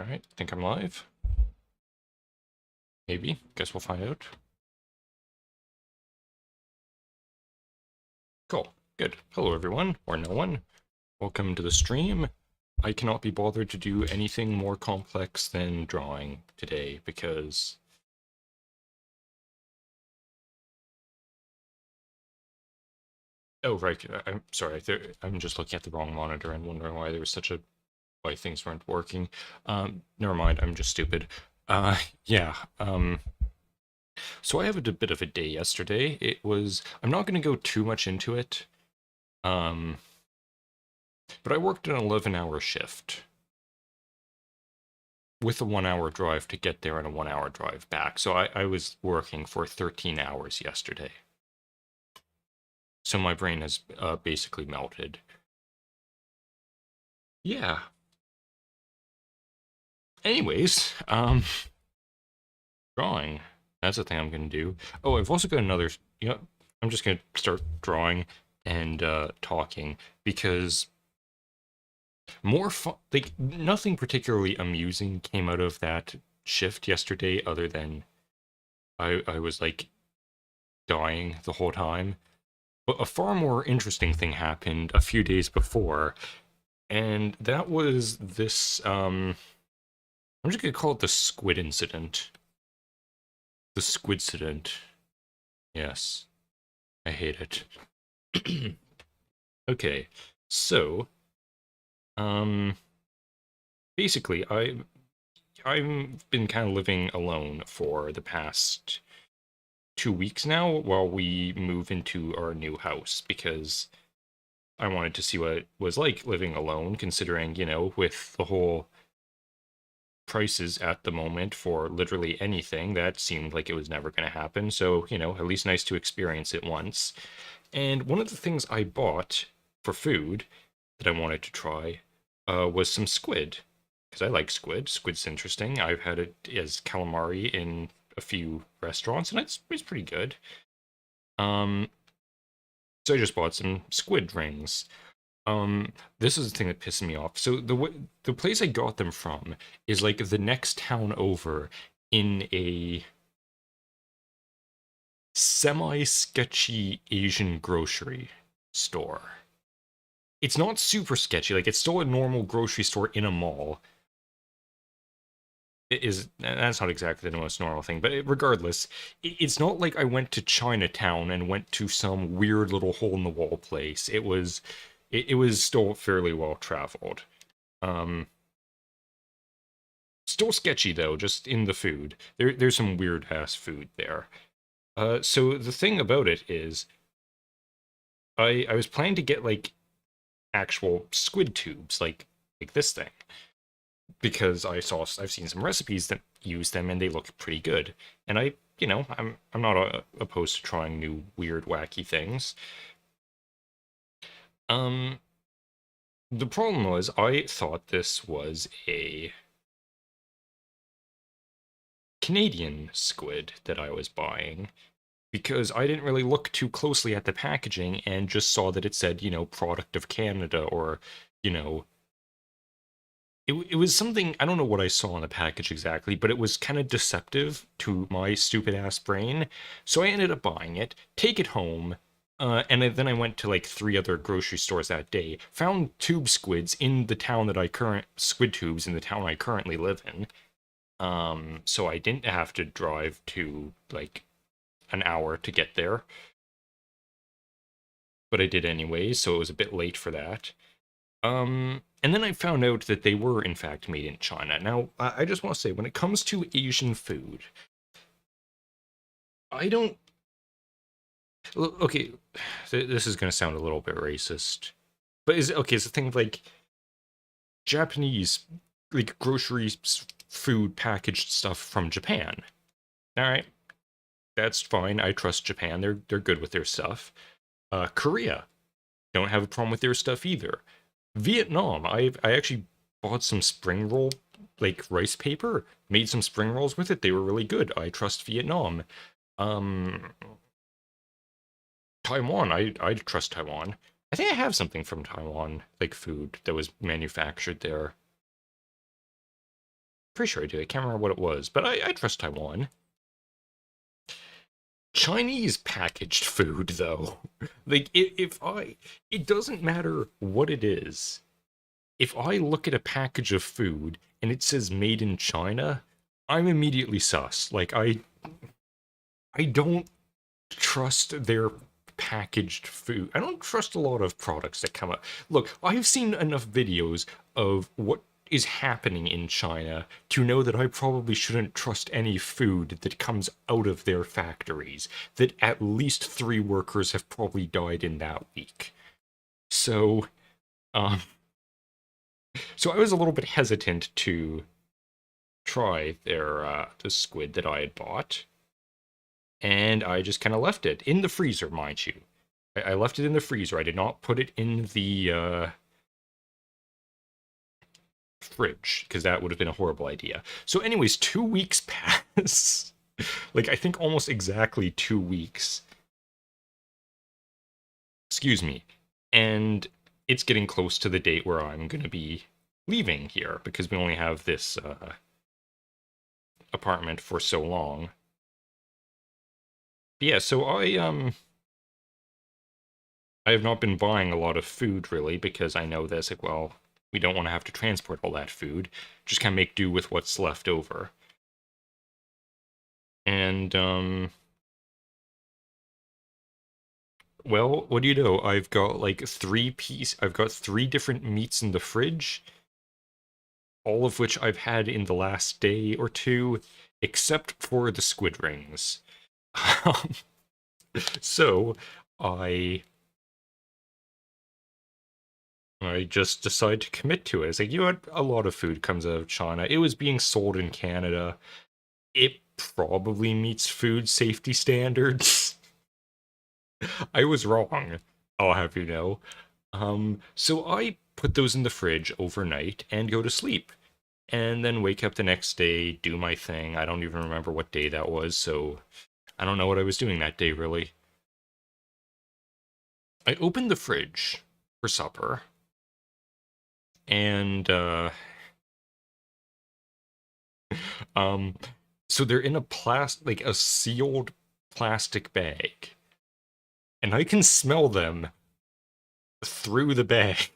Alright, think I'm live? Maybe. Guess we'll find out. Cool. Good. Hello, everyone, or no one. Welcome to the stream. I cannot be bothered to do anything more complex than drawing today, because... Oh, right. I'm sorry. I'm just looking at the wrong monitor and wondering why there was such a... why things weren't working. Never mind. I'm just stupid. Yeah. So I have a bit of a day yesterday. It was... I'm not going to go too much into it. But I worked an 11-hour shift with a 1-hour drive to get there and a 1-hour drive back. So I was working for 13 hours yesterday. So my brain has basically melted. Yeah. Anyways, drawing. That's the thing I'm going to do. Oh, I've also got another... I'm just going to start drawing and talking because... more fun, like, nothing particularly amusing came out of that shift yesterday other than I was, like, dying the whole time. But a far more interesting thing happened a few days before, and that was this, I'm just gonna call it the squid incident. The squidcident. Yes. I hate it. Okay, so... basically, I've been kind of living alone for the past 2 weeks now while we move into our new house because I wanted to see what it was like living alone, considering, with the whole prices at the moment for literally anything, that seemed like it was never going to happen. So, at least nice to experience it once. And one of the things I bought for food that I wanted to try was some squid, because I like squid. Squid's interesting. I've had it as calamari in a few restaurants, and it's pretty good. So I just bought some squid rings. This is the thing that pisses me off. So the place I got them from is like the next town over in a semi-sketchy Asian grocery store. It's not super sketchy, like, it's still a normal grocery store in a mall. That's not exactly the most normal thing, but regardless, it's not like I went to Chinatown and went to some weird little hole-in-the-wall place. It was still fairly well-traveled. Still sketchy, though, just in the food. There's some weird-ass food there. So the thing about it is, I was planning to get, like, actual squid tubes, like this thing, because I've seen some recipes that use them and they look pretty good, and I'm not opposed to trying new weird wacky things. The problem was I thought this was a Canadian squid that I was buying, because I didn't really look too closely at the packaging and just saw that it said, product of Canada, or, it was something, I don't know what I saw on the package exactly, but it was kind of deceptive to my stupid-ass brain, so I ended up buying it, take it home, and then I went to, like, 3 other grocery stores that day, found tube squids in the town that squid tubes in the town I currently live in, so I didn't have to drive to, like, an hour to get there, but I did anyway, so it was a bit late for that. And then I found out that they were, in fact, made in China. Now, I just want to say, when it comes to Asian food, I don't... Okay, this is going to sound a little bit racist, but it's the thing of, like, Japanese, like, grocery food packaged stuff from Japan. Alright, that's fine. I trust Japan. They're good with their stuff. Korea, don't have a problem with their stuff either. Vietnam, I actually bought some spring roll, like, rice paper, made some spring rolls with it. They were really good. I trust Vietnam. Taiwan, I trust Taiwan. I think I have something from Taiwan, like food that was manufactured there. Pretty sure I do. I can't remember what it was, but I trust Taiwan. Chinese packaged food, though. Like, it doesn't matter what it is. If I look at a package of food and it says made in China, I'm immediately sus. Like, I don't trust their packaged food. I don't trust a lot of products that come up. Look, I've seen enough videos of what is happening in China to know that I probably shouldn't trust any food that comes out of their factories. That at least 3 workers have probably died in that week. So, um, so I was a little bit hesitant to try the squid that I had bought, and I just kind of left it in the freezer, mind you. I left it in the freezer. I did not put it in the fridge because that would have been a horrible idea. So, anyways, 2 weeks pass. Like, I think almost exactly 2 weeks. Excuse me. And it's getting close to the date where I'm going to be leaving here because we only have this apartment for so long. But yeah, so I have not been buying a lot of food really because I know this, like, well, we don't want to have to transport all that food. Just kind of make do with what's left over. And well, what do you know? I've got like I've got 3 different meats in the fridge, all of which I've had in the last day or two, except for the squid rings. So I I just decided to commit to it. It's like, you know what? A lot of food comes out of China. It was being sold in Canada. It probably meets food safety standards. I was wrong, I'll have you know. So I put those in the fridge overnight and go to sleep. And then wake up the next day, do my thing. I don't even remember what day that was, so I don't know what I was doing that day, really. I opened the fridge for supper, and um so they're in a like a sealed plastic bag, and I can smell them through the bag.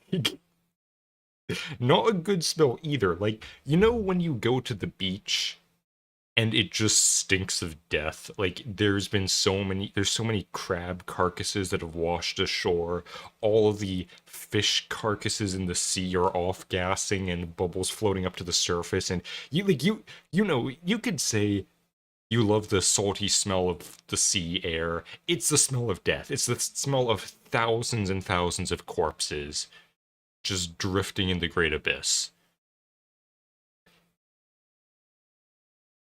Not a good smell either. Like, you know when you go to the beach and it just stinks of death? Like, there's so many crab carcasses that have washed ashore. All of the fish carcasses in the sea are off gassing and bubbles floating up to the surface, and you know, you could say you love the salty smell of the sea air. It's the smell of death. It's the smell of thousands and thousands of corpses just drifting in the great abyss.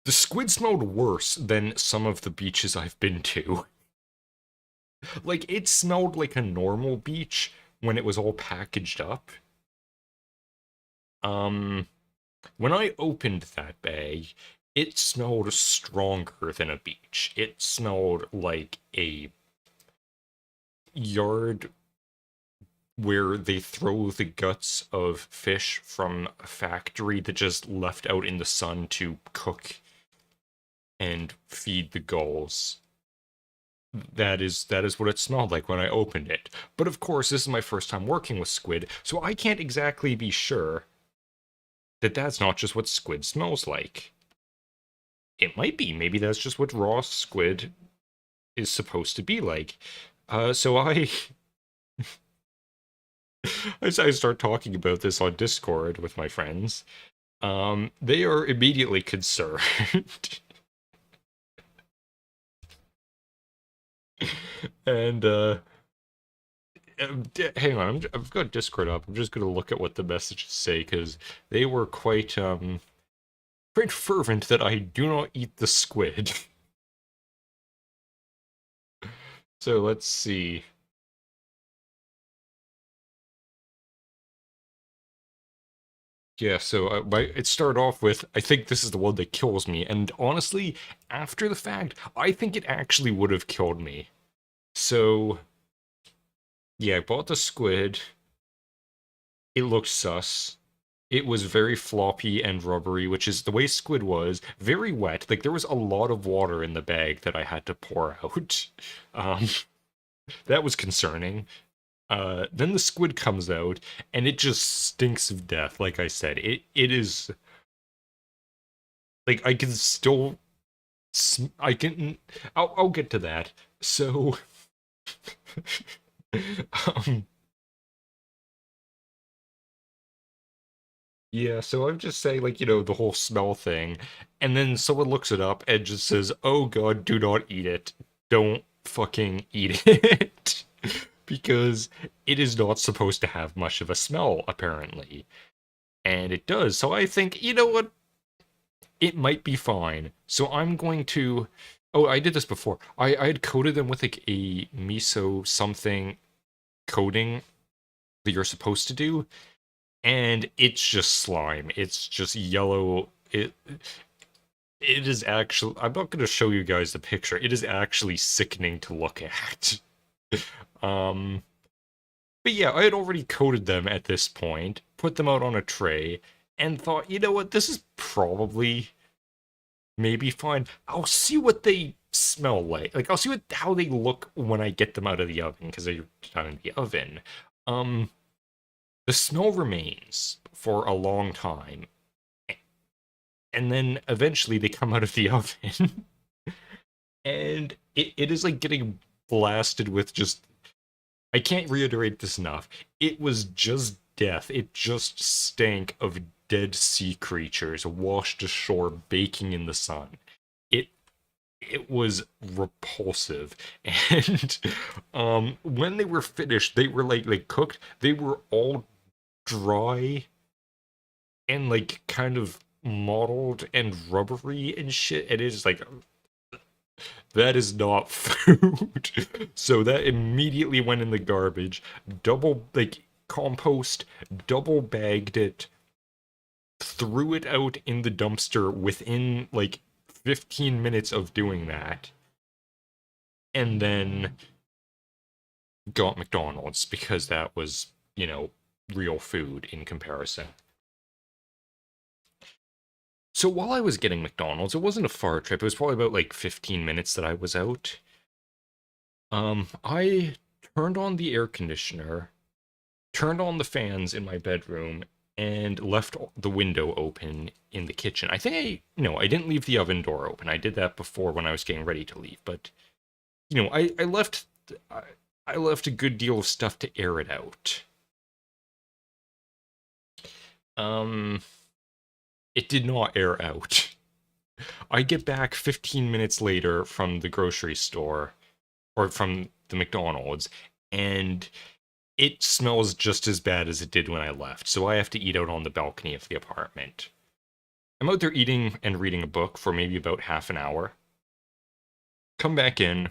The squid smelled worse than some of the beaches I've been to. Like, it smelled like a normal beach when it was all packaged up. Um, when I opened that bag, it smelled stronger than a beach. It smelled like a yard where they throw the guts of fish from a factory that just left out in the sun to cook and feed the gulls. That is what it smelled like when I opened it. But of course, this is my first time working with squid, so I can't exactly be sure that that's not just what squid smells like. It might be. Maybe that's just what raw squid is supposed to be like. So I start talking about this on Discord with my friends. They are immediately concerned. And hang on, I've got Discord up. I'm just gonna look at what the messages say because they were quite fervent that I do not eat the squid. So let's see. Yeah, so it started off with, I think this is the one that kills me, and honestly, after the fact, I think it actually would have killed me. So yeah, I bought the squid. It looked sus. It was very floppy and rubbery, which is the way squid was. Very wet. Like there was a lot of water in the bag that I had to pour out. Um, that was concerning. Then the squid comes out, and it just stinks of death. Like I said, it is like I can still, I can. I'll get to that. So, um, yeah. So I'm just saying, like the whole smell thing, and then someone looks it up and just says, "Oh God, do not eat it. Don't fucking eat it." Because it is not supposed to have much of a smell, apparently. And it does. So I think, you know what? It might be fine. So I'm going to. Oh, I did this before. I had coated them with like a miso something coating that you're supposed to do, and it's just slime. It's just yellow. It is actually. I'm not going to show you guys the picture. It is actually sickening to look at. um, but yeah, I had already coated them at this point, put them out on a tray, and thought, you know what, this is probably maybe fine. I'll see what they smell like. Like I'll see how they look when I get them out of the oven because they're done in the oven. Um, the smell remains for a long time, and then eventually they come out of the oven, and it is like getting blasted with just. I can't reiterate this enough. It was just death. It just stank of dead sea creatures washed ashore, baking in the sun. It it was repulsive, and when they were finished, they were like cooked. They were all dry and like kind of mottled and rubbery and shit. And it's like that is not food. So that immediately went in the garbage. Double, like, compost, double bagged it, threw it out in the dumpster within, like, 15 minutes of doing that, and then got McDonald's because that was, real food in comparison. So while I was getting McDonald's, it wasn't a far trip. It was probably about like 15 minutes that I was out. I turned on the air conditioner, turned on the fans in my bedroom, and left the window open in the kitchen. I think I didn't leave the oven door open. I did that before when I was getting ready to leave, but I left I, I left a good deal of stuff to air it out. Um, it did not air out. I get back 15 minutes later from the grocery store or from the McDonald's, and it smells just as bad as it did when I left, so I have to eat out on the balcony of the apartment. I'm out there eating and reading a book for maybe about half an hour. Come back in,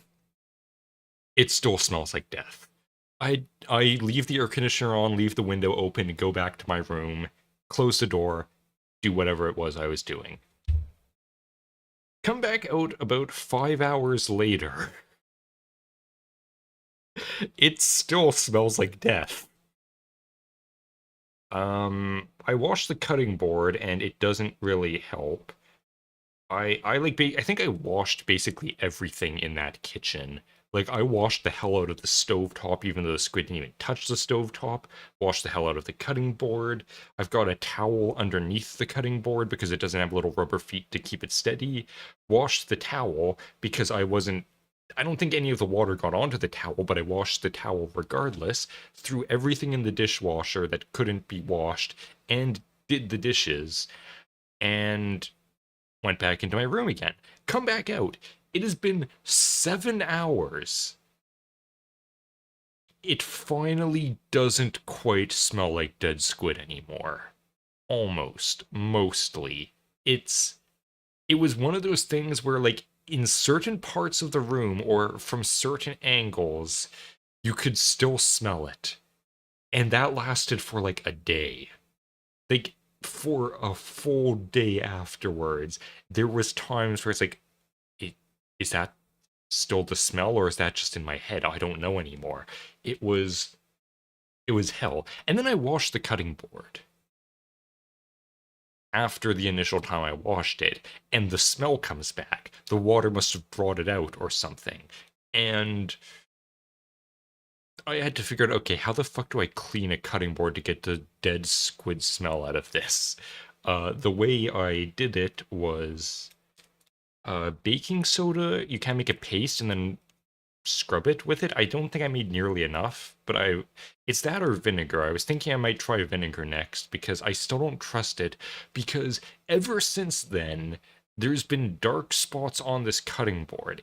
it still smells like death. I leave the air conditioner on, leave the window open, go back to my room, close the door, do whatever it was I was doing. Come back out about 5 hours later. It still smells like death. I washed the cutting board and it doesn't really help. I think I washed basically everything in that kitchen. Like I washed the hell out of the stovetop, even though the squid didn't even touch the stovetop. Washed the hell out of the cutting board. I've got a towel underneath the cutting board because it doesn't have little rubber feet to keep it steady. Washed the towel because I don't think any of the water got onto the towel, but I washed the towel regardless. Threw everything in the dishwasher that couldn't be washed and did the dishes. And went back into my room again. Come back out. It has been 7 hours. It finally doesn't quite smell like dead squid anymore. Almost. Mostly. It was one of those things where, like, in certain parts of the room or from certain angles, you could still smell it. And that lasted for like a day. Like, for a full day afterwards, there was times where it's like, is that still the smell or is that just in my head? I don't know anymore. It was it was hell. And then I washed the cutting board. after the initial time I washed it, and the smell comes back. The water must have brought it out or something. And I had to figure out, okay, how the fuck do I clean a cutting board to get the dead squid smell out of this? The way I did it was baking soda. You can make a paste and then scrub it with it. I don't think I made nearly enough, but it's that or vinegar. I was thinking I might try vinegar next because I still don't trust it because ever since then there's been dark spots on this cutting board.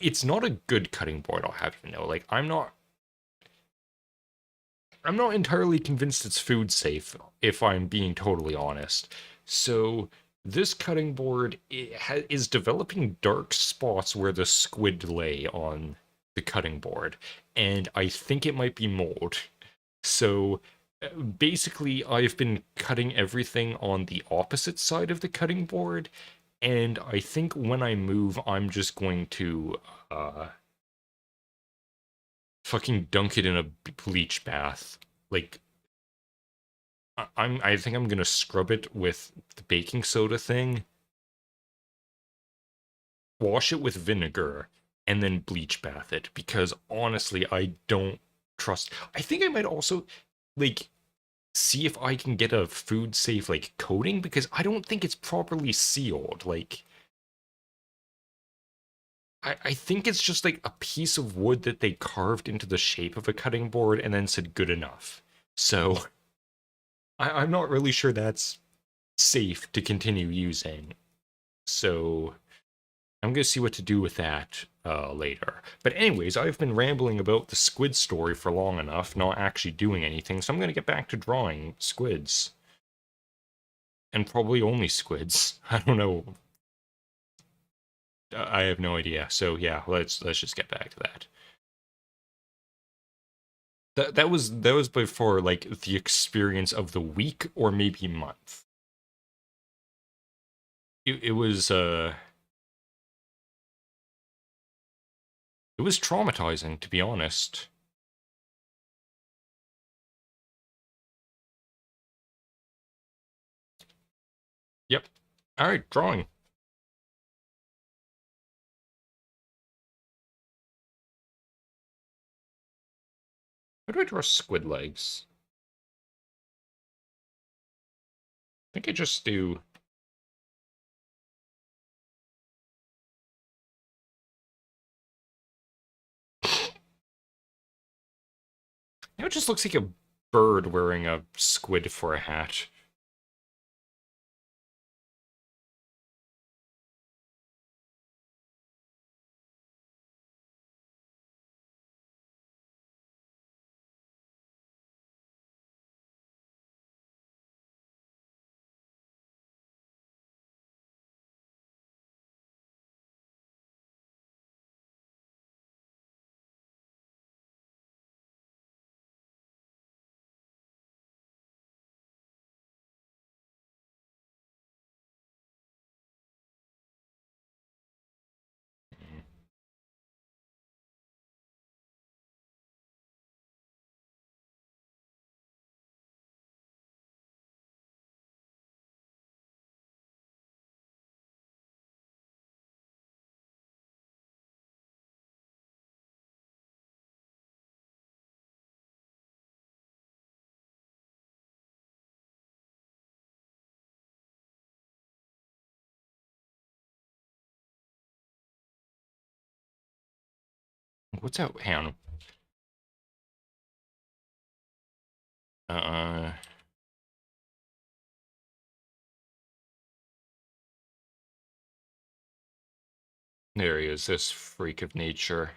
It's not a good cutting board, I'll have you know. Like I'm not entirely convinced it's food safe if I'm being totally honest. So this cutting board is developing dark spots where the squid lay on the cutting board, and I think it might be mold. So basically, I've been cutting everything on the opposite side of the cutting board, and I think when I move, I'm just going to fucking dunk it in a bleach bath. Like I think I'm gonna scrub it with the baking soda thing, wash it with vinegar, and then bleach bath it because honestly, I don't trust. I think I might also like see if I can get a food safe like coating because I don't think it's properly sealed. Like I think it's just like a piece of wood that they carved into the shape of a cutting board and then said good enough. So I'm not really sure that's safe to continue using. So I'm going to see what to do with that later. But anyways, I've been rambling about the squid story for long enough, not actually doing anything, so I'm going to get back to drawing squids. And probably only squids. I don't know. I have no idea. So yeah, let's just get back to that. That was before like the experience of the week or maybe month. It was traumatizing to be honest. Yep. All right, drawing. How do I draw squid legs? I think I just do. It just looks like a bird wearing a squid for a hat. What's that? Hang on. Uh, there he is, this freak of nature.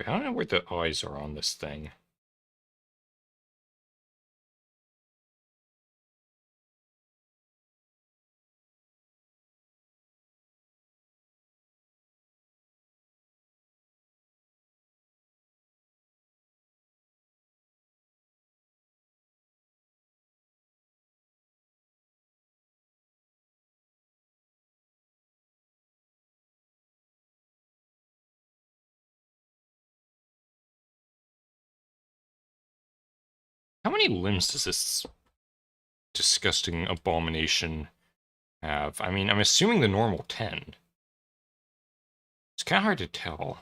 I don't know where the eyes are on this thing. How many limbs does this disgusting abomination have? I mean, I'm assuming the normal 10. It's kind of hard to tell.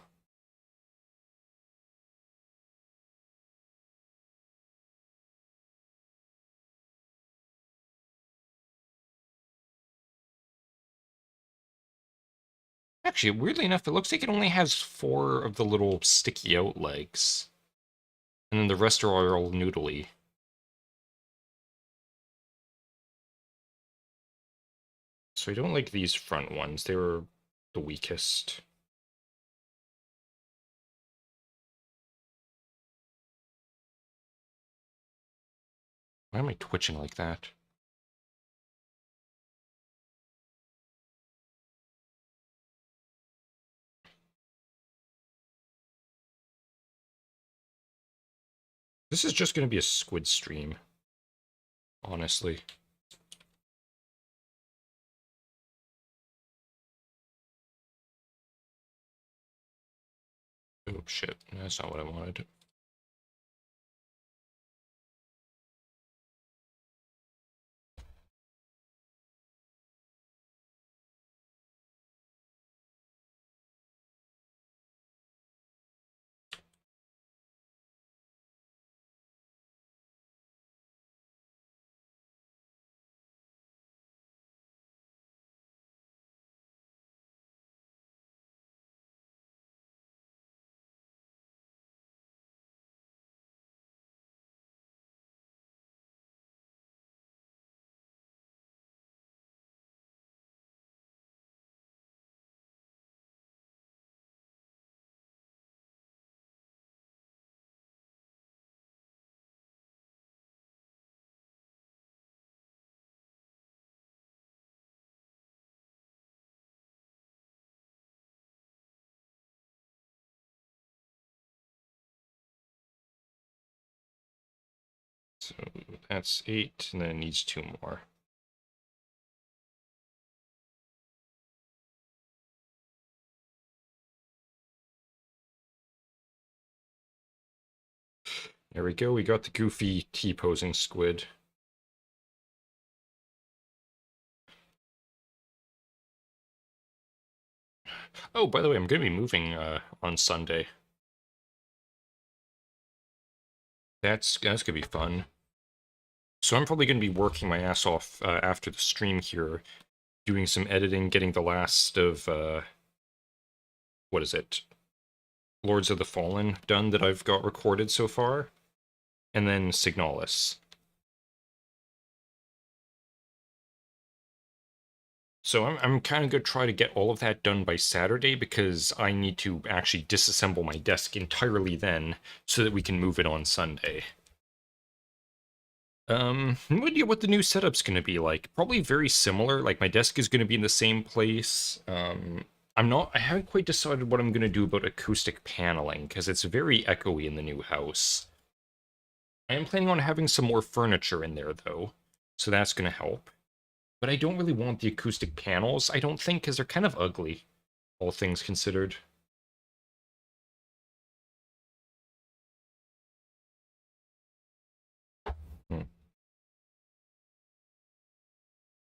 Actually, weirdly enough, it looks like it only has 4 of the little sticky out legs. And then the rest are all noodly. So I don't like these front ones. They were the weakest. Why am I twitching like that? This is just going to be a squid stream, honestly. Oh shit, that's not what I wanted. So that's 8, and then it needs 2 more. There we go, we got the goofy T-posing squid. Oh, by the way, I'm going to be moving on Sunday. That's going to be fun. So I'm probably going to be working my ass off after the stream here, doing some editing, getting the last of, what is it? Lords of the Fallen done that I've got recorded so far, and then Signalis. So I'm kind of going to try to get all of that done by Saturday because I need to actually disassemble my desk entirely then so that we can move it on Sunday. No idea what the new setup's going to be like. Probably very similar. Like, my desk is going to be in the same place. I haven't quite decided what I'm going to do about acoustic paneling because it's very echoey in the new house. I am planning on having some more furniture in there, though, so that's going to help. But I don't really want the acoustic panels, I don't think, because they're kind of ugly, all things considered. Hmm.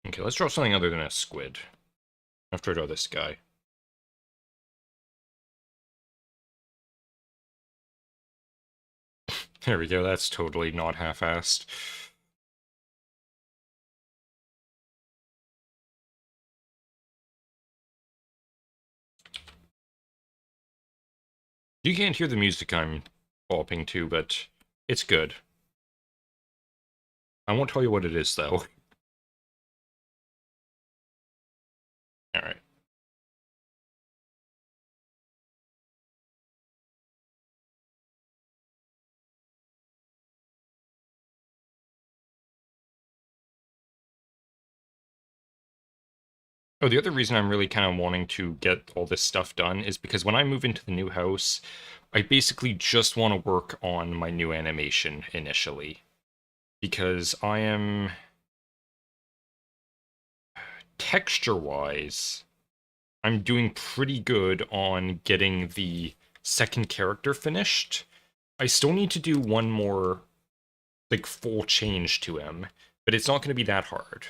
Okay, let's draw something other than a squid. After I draw this guy. There we go, that's totally not half-assed. You can't hear the music I'm bopping to, but it's good. I won't tell you what it is, though. Alright. Oh, the other reason I'm really kind of wanting to get all this stuff done is because when I move into the new house, I basically just want to work on my new animation initially. Because I am, texture-wise, I'm doing pretty good on getting the second character finished. I still need to do one more, like, full change to him, but it's not going to be that hard.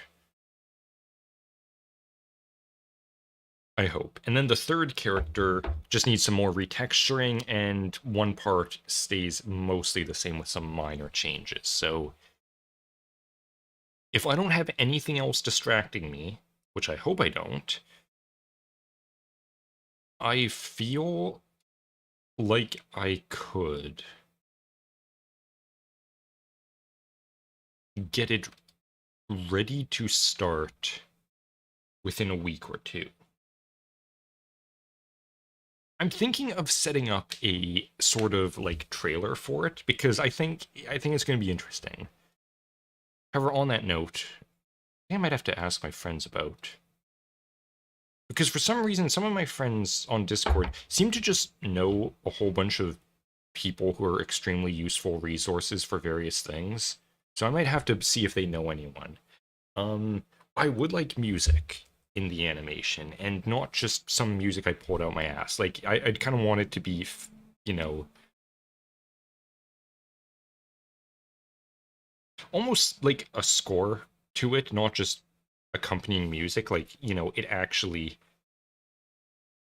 I hope. And then the third character just needs some more retexturing, and one part stays mostly the same with some minor changes. So if I don't have anything else distracting me, which I hope I don't, I feel like I could get it ready to start within a week or two. I'm thinking of setting up a sort of like trailer for it because I think it's going to be interesting. However, on that note, I might have to ask my friends about, because for some reason some of my friends on Discord seem to just know a whole bunch of people who are extremely useful resources for various things. So I might have to see if they know anyone. I would like music in the animation, and not just some music I pulled out my ass. Like, I'd kind of want it to be, you know, almost like a score to it, not just accompanying music. Like, it actually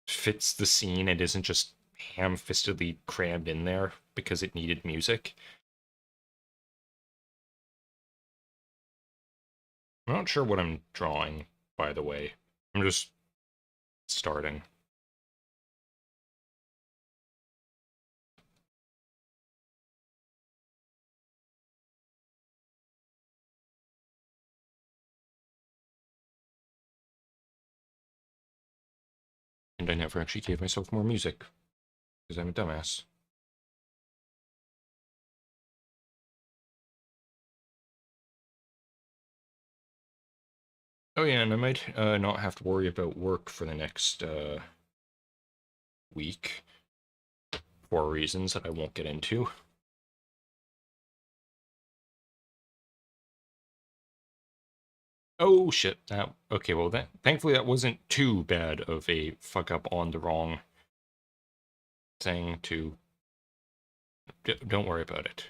fits the scene and isn't just ham-fistedly crammed in there because it needed music. I'm not sure what I'm drawing, by the way. I'm just starting. And I never actually gave myself more music, because I'm a dumbass. Oh yeah, and I might not have to worry about work for the next week, for reasons that I won't get into. Oh shit, that, okay, well that, thankfully that wasn't too bad of a fuck up on the wrong thing to, don't worry about it.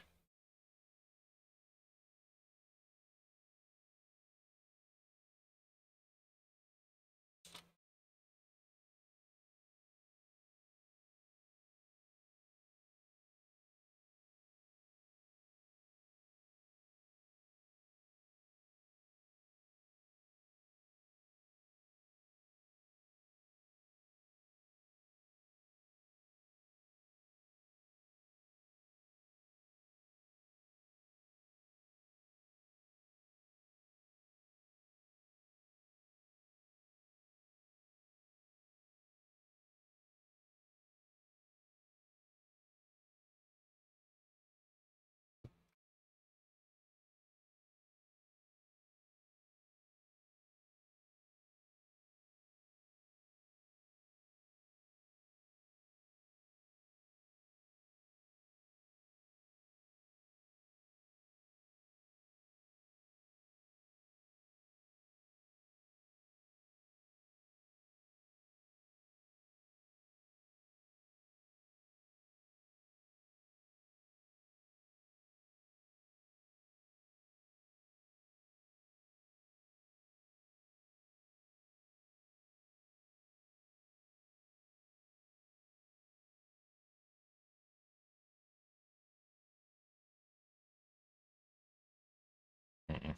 Mm-mm.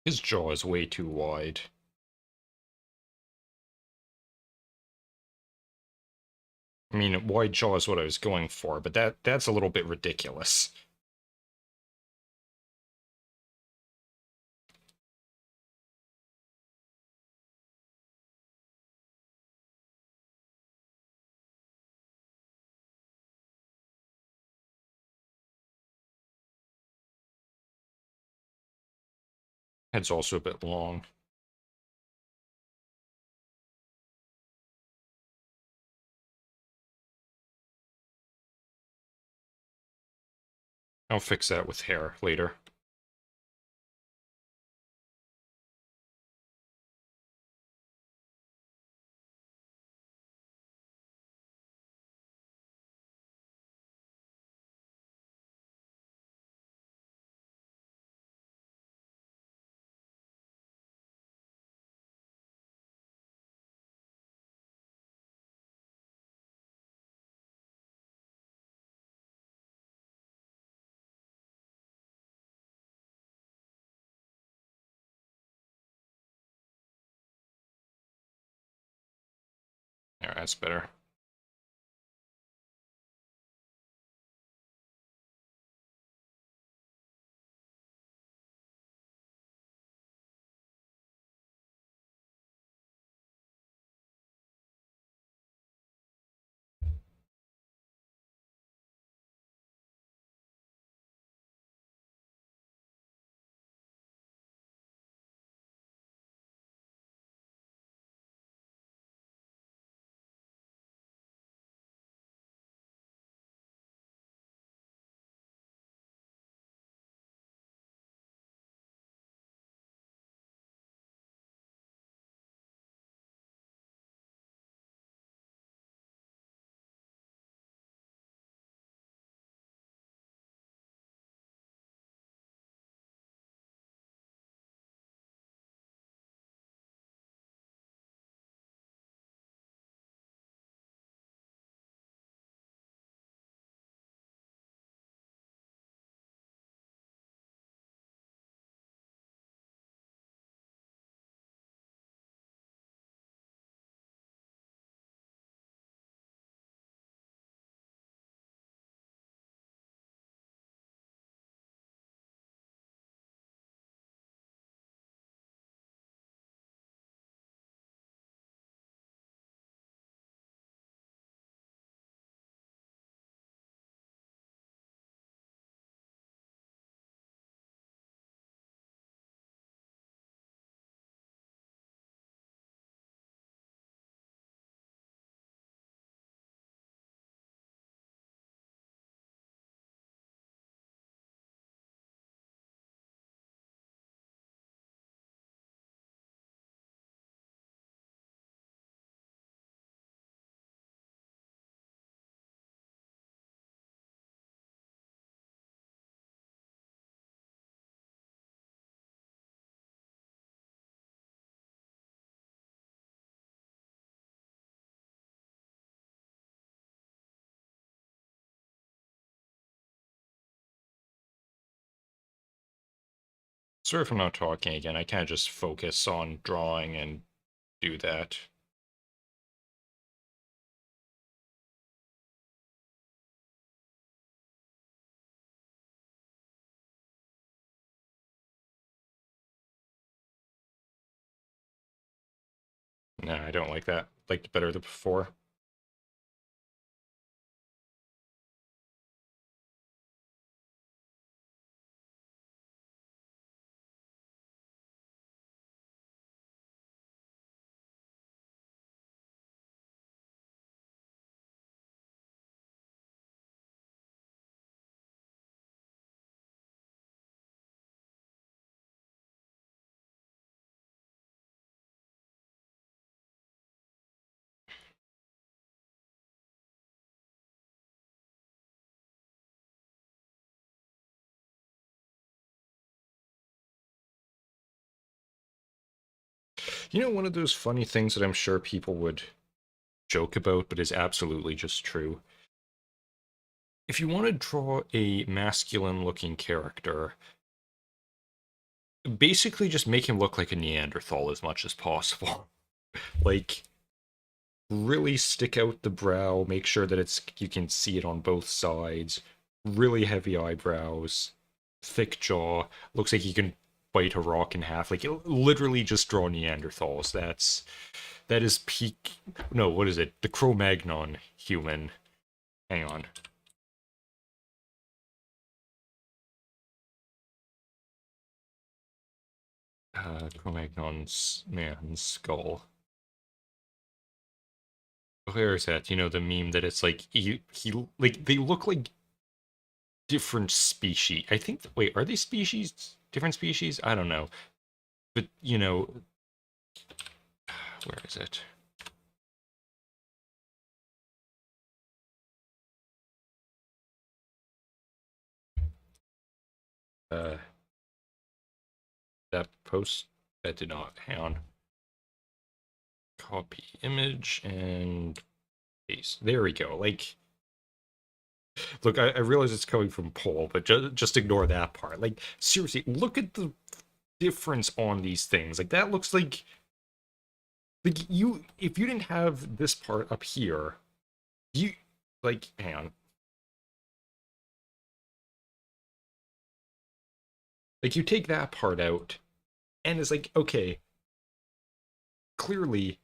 His jaw is way too wide. I mean, wide jaw is what I was going for, but that's a little bit ridiculous. Head's also a bit long. I'll fix that with hair later. There, that's better. Sorry if I'm not talking again. I can't just focus on drawing and do that. Nah, I don't like that. Liked it better than before. You know, one of those funny things that I'm sure people would joke about, but is absolutely just true. If you want to draw a masculine looking character, basically just make him look like a Neanderthal as much as possible. Like, really stick out the brow, make sure that it's you can see it on both sides. Really heavy eyebrows, thick jaw. Looks like you can bite a rock in half. Like literally just draw Neanderthals. That is peak. No, what is it? The Cro-Magnon human. Hang on. Cro-Magnon's man's skull. Where is that? You know, the meme that it's like he like they look like different species. I think. Wait, are they species? Different species? I don't know. But you know, where is it? Uh, that post that did not. Hang on. Copy image and paste. There we go. Like, look, I realize it's coming from Paul, but just ignore that part. Like, seriously, look at the difference on these things. Like, that looks like you. If you didn't have this part up here, you like. Hang on. Like, you take that part out, and it's like, okay, clearly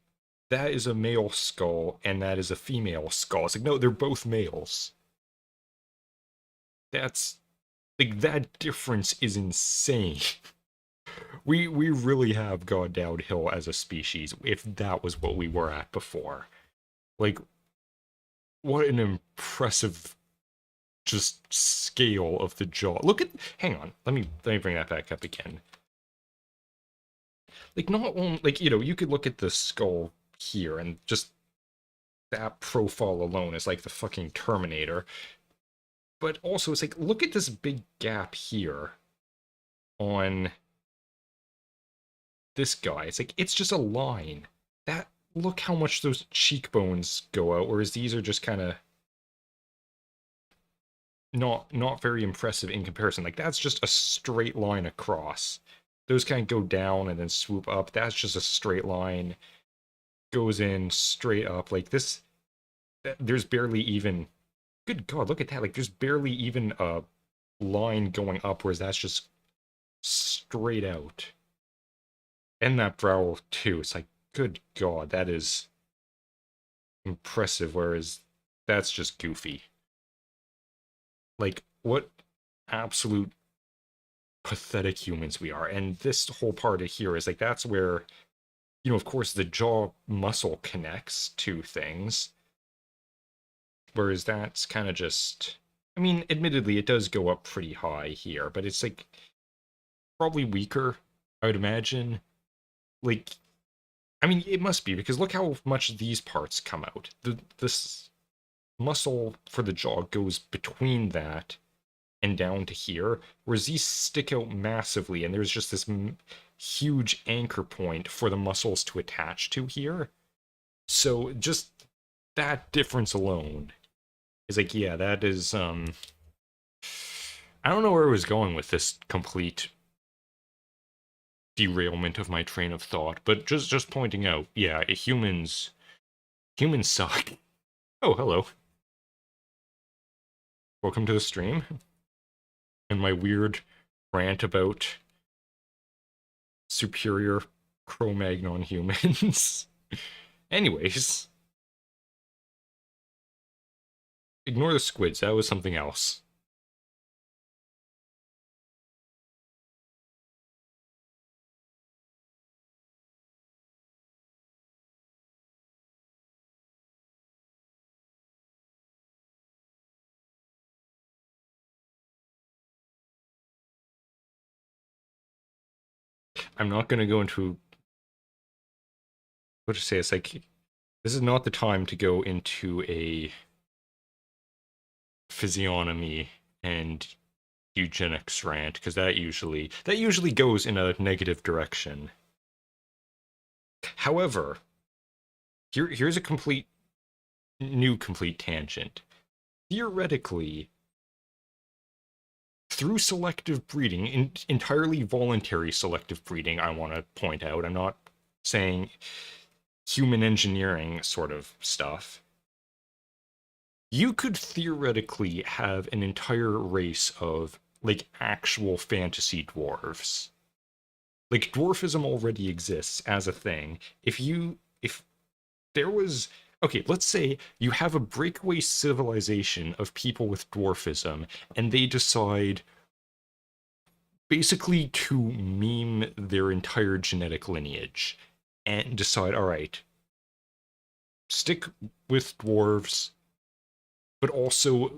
that is a male skull and that is a female skull. It's like, no, they're both males. That's like that difference is insane. We really have gone downhill as a species if that was what we were at before. Like, what an impressive just scale of the jaw. Look at, hang on, let me bring that back up again. Like, not only, like, you know, you could look at the skull here and just that profile alone is like the fucking Terminator. But also, it's like, look at this big gap here on this guy. It's like, it's just a line. That, look how much those cheekbones go out, whereas these are just kind of not very impressive in comparison. Like, that's just a straight line across. Those kind of go down and then swoop up. That's just a straight line. Goes in straight up. Like, this, there's barely even, good God, look at that. Like, there's barely even a line going up, whereas that's just straight out. And that brow, too. It's like, good God, that is impressive, whereas that's just goofy. Like, what absolute pathetic humans we are. And this whole part of here is like, that's where, you know, of course, the jaw muscle connects to things. Whereas that's kind of just, I mean, admittedly, it does go up pretty high here, but it's like probably weaker, I would imagine. Like, I mean, it must be because look how much these parts come out. This muscle for the jaw goes between that and down to here, whereas these stick out massively, and there's just this huge anchor point for the muscles to attach to here. So just that difference alone is like, yeah, that is, I don't know where I was going with this complete derailment of my train of thought, but just pointing out, yeah, humans suck. Oh, hello. Welcome to the stream. And my weird rant about superior Cro-Magnon humans. Anyways. Ignore the squids, that was something else. I'm not going to go into what to say. It's like, this is not the time to go into a physiognomy and eugenics rant, because that usually goes in a negative direction. However, here's a complete tangent. Theoretically, through selective breeding, entirely voluntary selective breeding, I want to point out, I'm not saying human engineering sort of stuff, you could theoretically have an entire race of, like, actual fantasy dwarves. Like, dwarfism already exists as a thing. If there was, okay, let's say you have a breakaway civilization of people with dwarfism, and they decide, basically to meme their entire genetic lineage and decide, all right, stick with dwarves, but also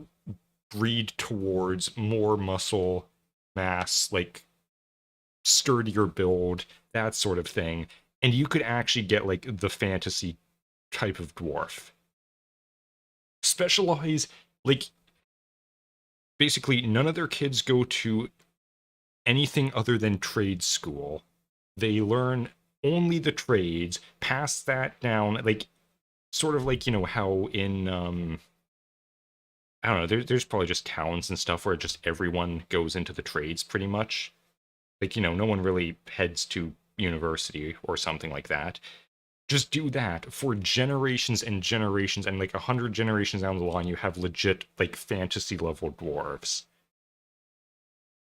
breed towards more muscle mass, like sturdier build, that sort of thing. And you could actually get like the fantasy type of dwarf. Specialize, like, basically, none of their kids go to anything other than trade school. They learn only the trades, pass that down, like, sort of like, how in, I don't know, there's probably just towns and stuff where just everyone goes into the trades pretty much. Like, no one really heads to university or something like that. Just do that for generations and generations, and like 100 generations down the line, you have legit like fantasy level dwarves.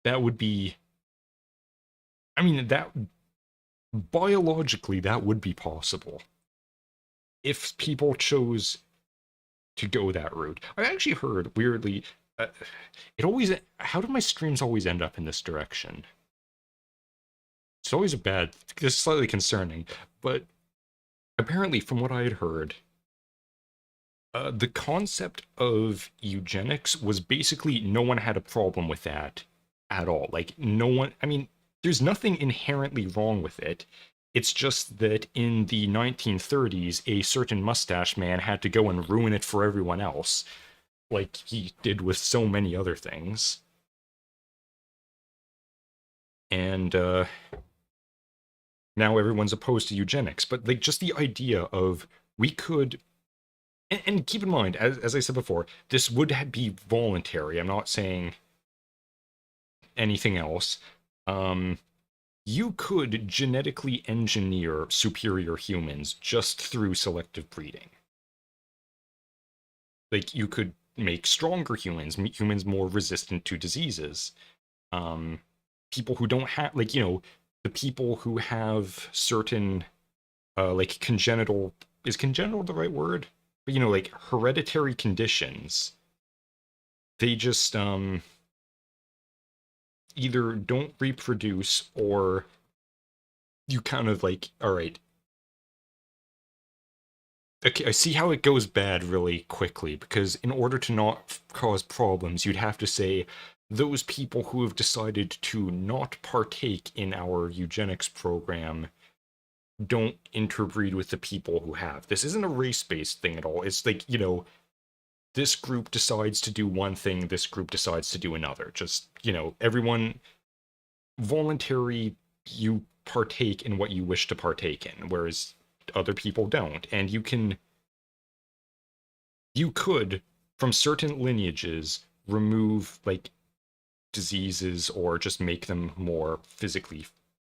That would be, I mean, that biologically that would be possible if people chose to go that route. I actually heard weirdly, it always, how do my streams always end up in this direction? It's always a bad, it's slightly concerning, but apparently, from what I had heard, the concept of eugenics was basically no one had a problem with that at all. Like, no one, I mean, there's nothing inherently wrong with it. It's just that in the 1930s, a certain mustache man had to go and ruin it for everyone else, like he did with so many other things. And now everyone's opposed to eugenics. But, like, just the idea of we could, and keep in mind, as I said before, this would be voluntary. I'm not saying anything else. Um, you could genetically engineer superior humans just through selective breeding. Like, you could make stronger humans, humans more resistant to diseases. Um, People who don't have, like, the people who have certain, like, congenital, is congenital the right word? But, like, hereditary conditions, they just, either don't reproduce, or you kind of like, all right, okay, I see how it goes bad really quickly, because in order to not cause problems, you'd have to say those people who have decided to not partake in our eugenics program don't interbreed with the people who have. This isn't a race-based thing at all. It's like, this group decides to do one thing, this group decides to do another. Just, everyone voluntary, you partake in what you wish to partake in, whereas other people don't. And you could, from certain lineages, remove like diseases or just make them more physically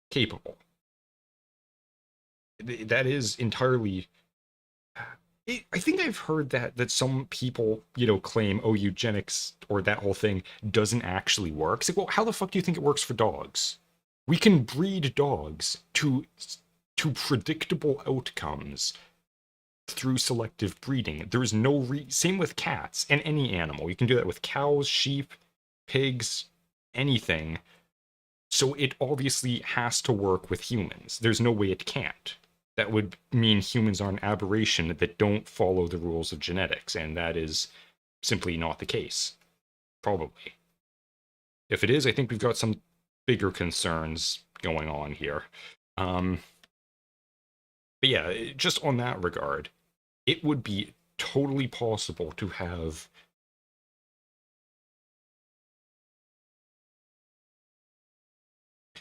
capable. That is entirely, I think I've heard that some people, claim, oh, eugenics or that whole thing doesn't actually work. It's like, well, how the fuck do you think it works for dogs? We can breed dogs to predictable outcomes through selective breeding. There is no same with cats and any animal. You can do that with cows, sheep, pigs, anything. So it obviously has to work with humans. There's no way it can't. That would mean humans are an aberration that don't follow the rules of genetics, and that is simply not the case. Probably. If it is, I think we've got some bigger concerns going on here. But yeah, just on that regard, it would be totally possible to have.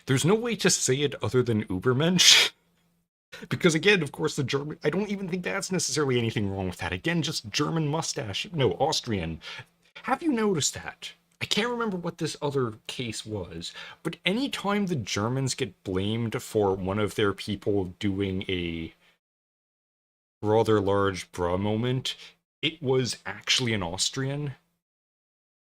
There's no way to say it other than Ubermensch. Because again, of course, the German, I don't even think that's necessarily anything wrong with that. Again, just German mustache. No, Austrian. Have you noticed that? I can't remember what this other case was, but anytime the Germans get blamed for one of their people doing a rather large bra moment, it was actually an Austrian.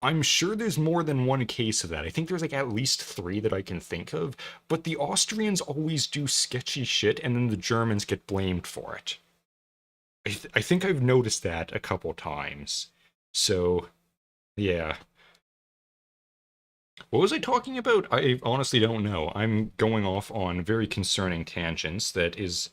I'm sure there's more than one case of that. I think there's like at least 3 that I can think of, but the Austrians always do sketchy shit and then the Germans get blamed for it. I think I've noticed that a couple times. So, yeah. What was I talking about? I honestly don't know. I'm going off on very concerning tangents that is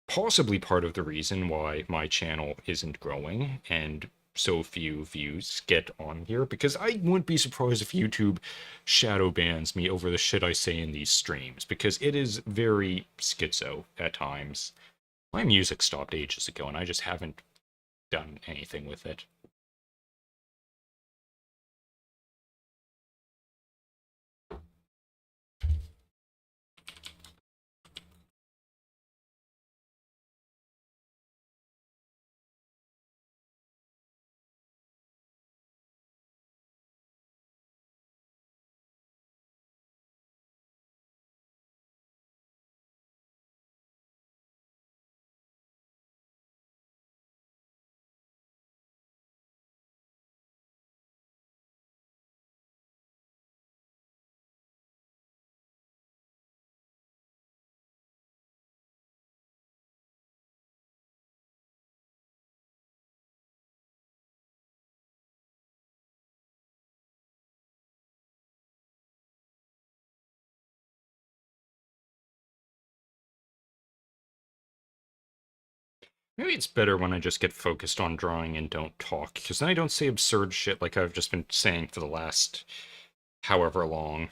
possibly part of the reason why my channel isn't growing and so few views get on here, because I wouldn't be surprised if YouTube shadow bans me over the shit I say in these streams, because it is very schizo at times. My music stopped ages ago and I just haven't done anything with it. Maybe it's better when I just get focused on drawing and don't talk, because then I don't say absurd shit like I've just been saying for the last however long.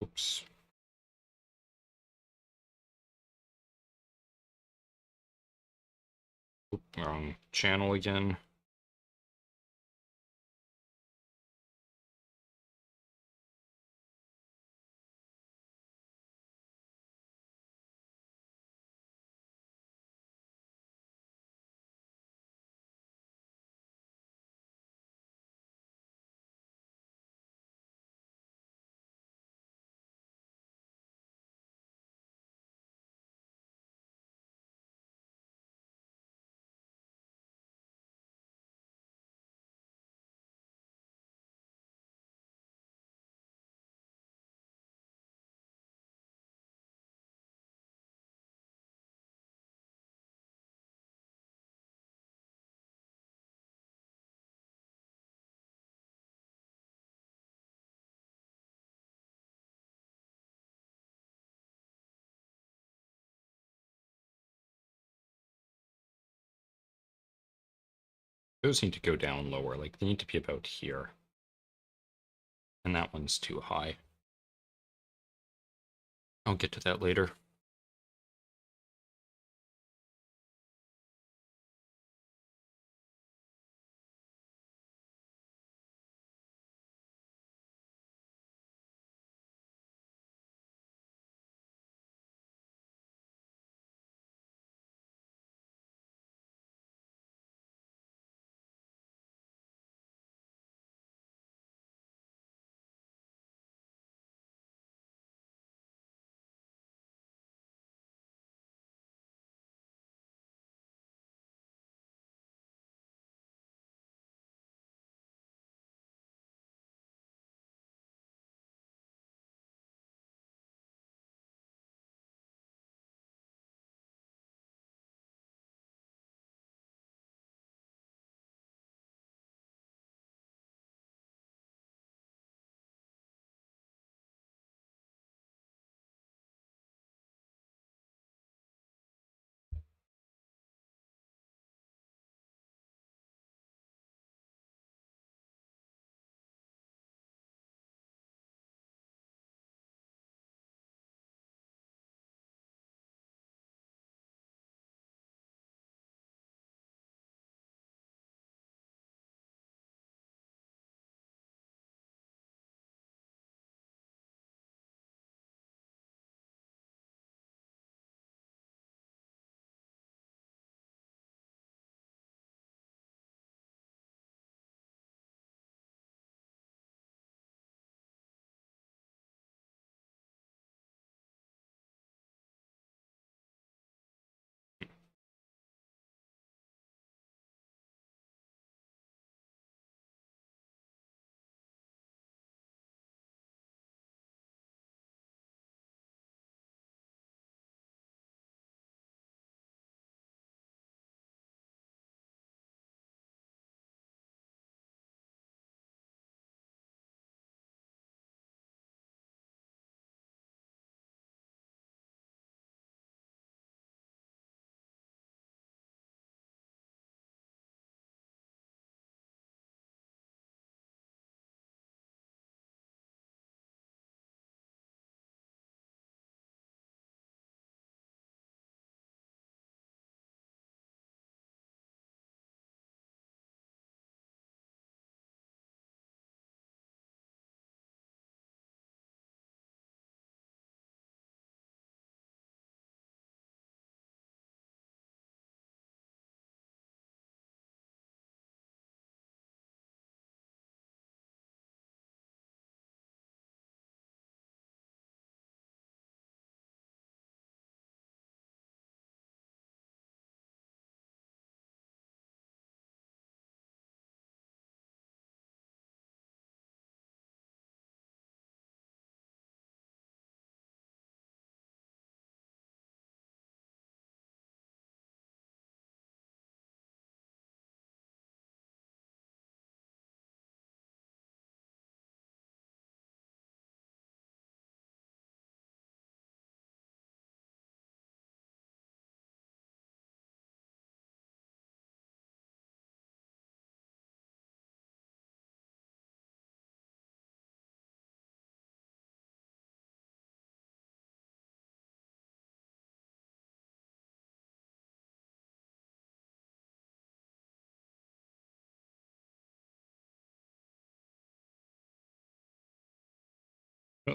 Oops. Oop, wrong channel again. Those need to go down lower, like they need to be about here. And that one's too high. I'll get to that later.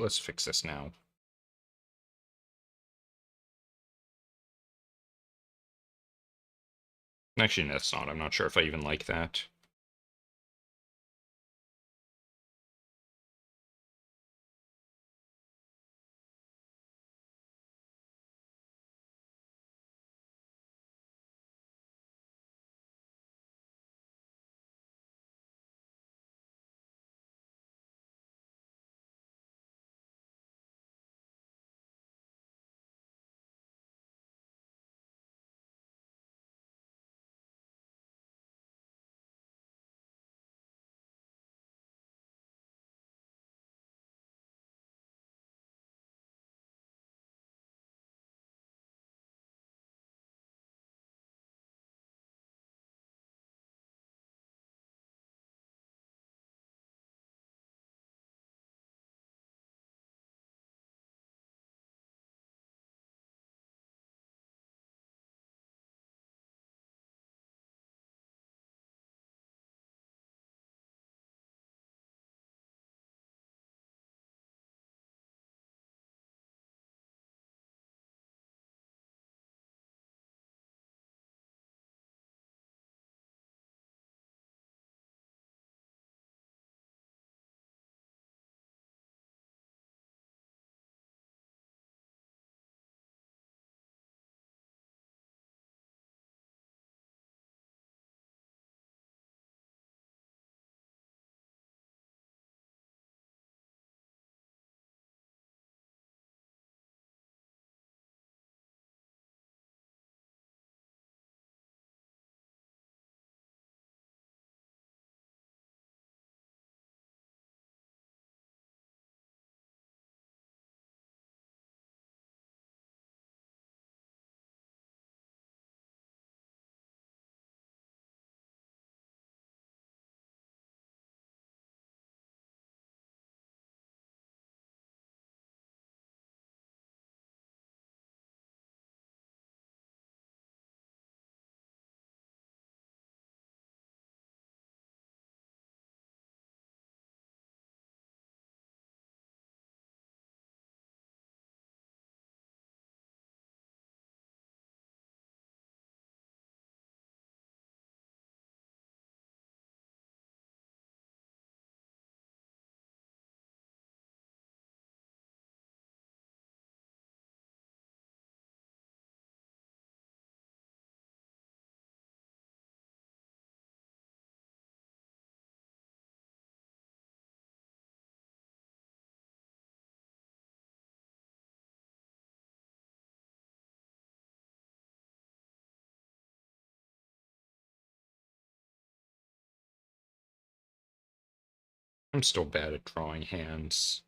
Let's fix this now. Actually, no, that's not. I'm not sure if I even like that. I'm still bad at drawing hands.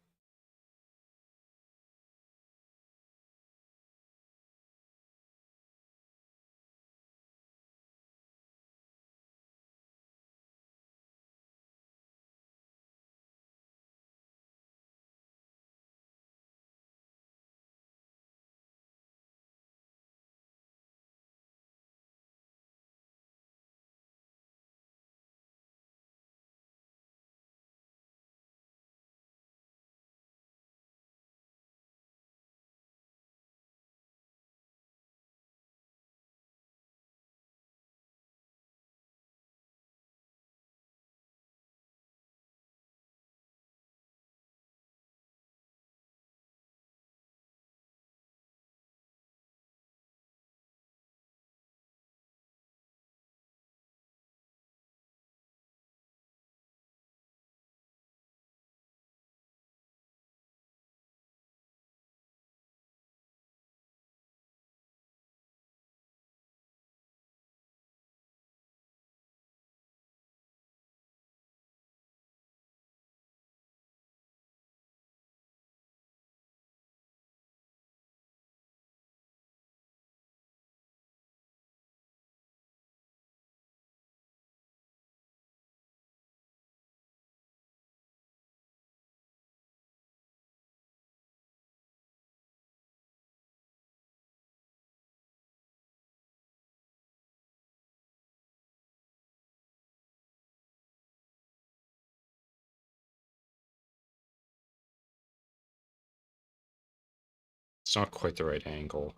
It's not quite the right angle.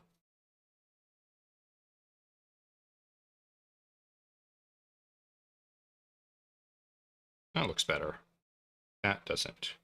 That looks better. That doesn't.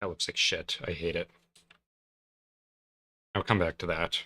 That looks like shit. I hate it. I'll come back to that.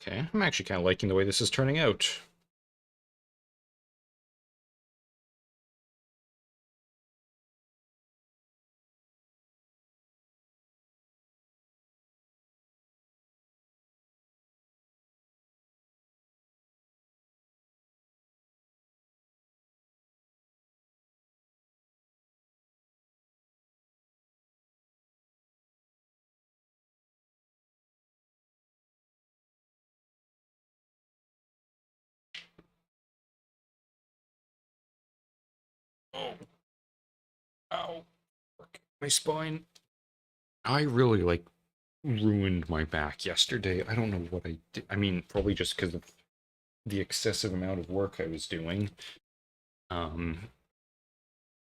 Okay, I'm actually kind of liking the way this is turning out. Oh, ow. My spine. I really, like, ruined my back yesterday. I don't know what I did. I mean, probably just because of the excessive amount of work I was doing. Um,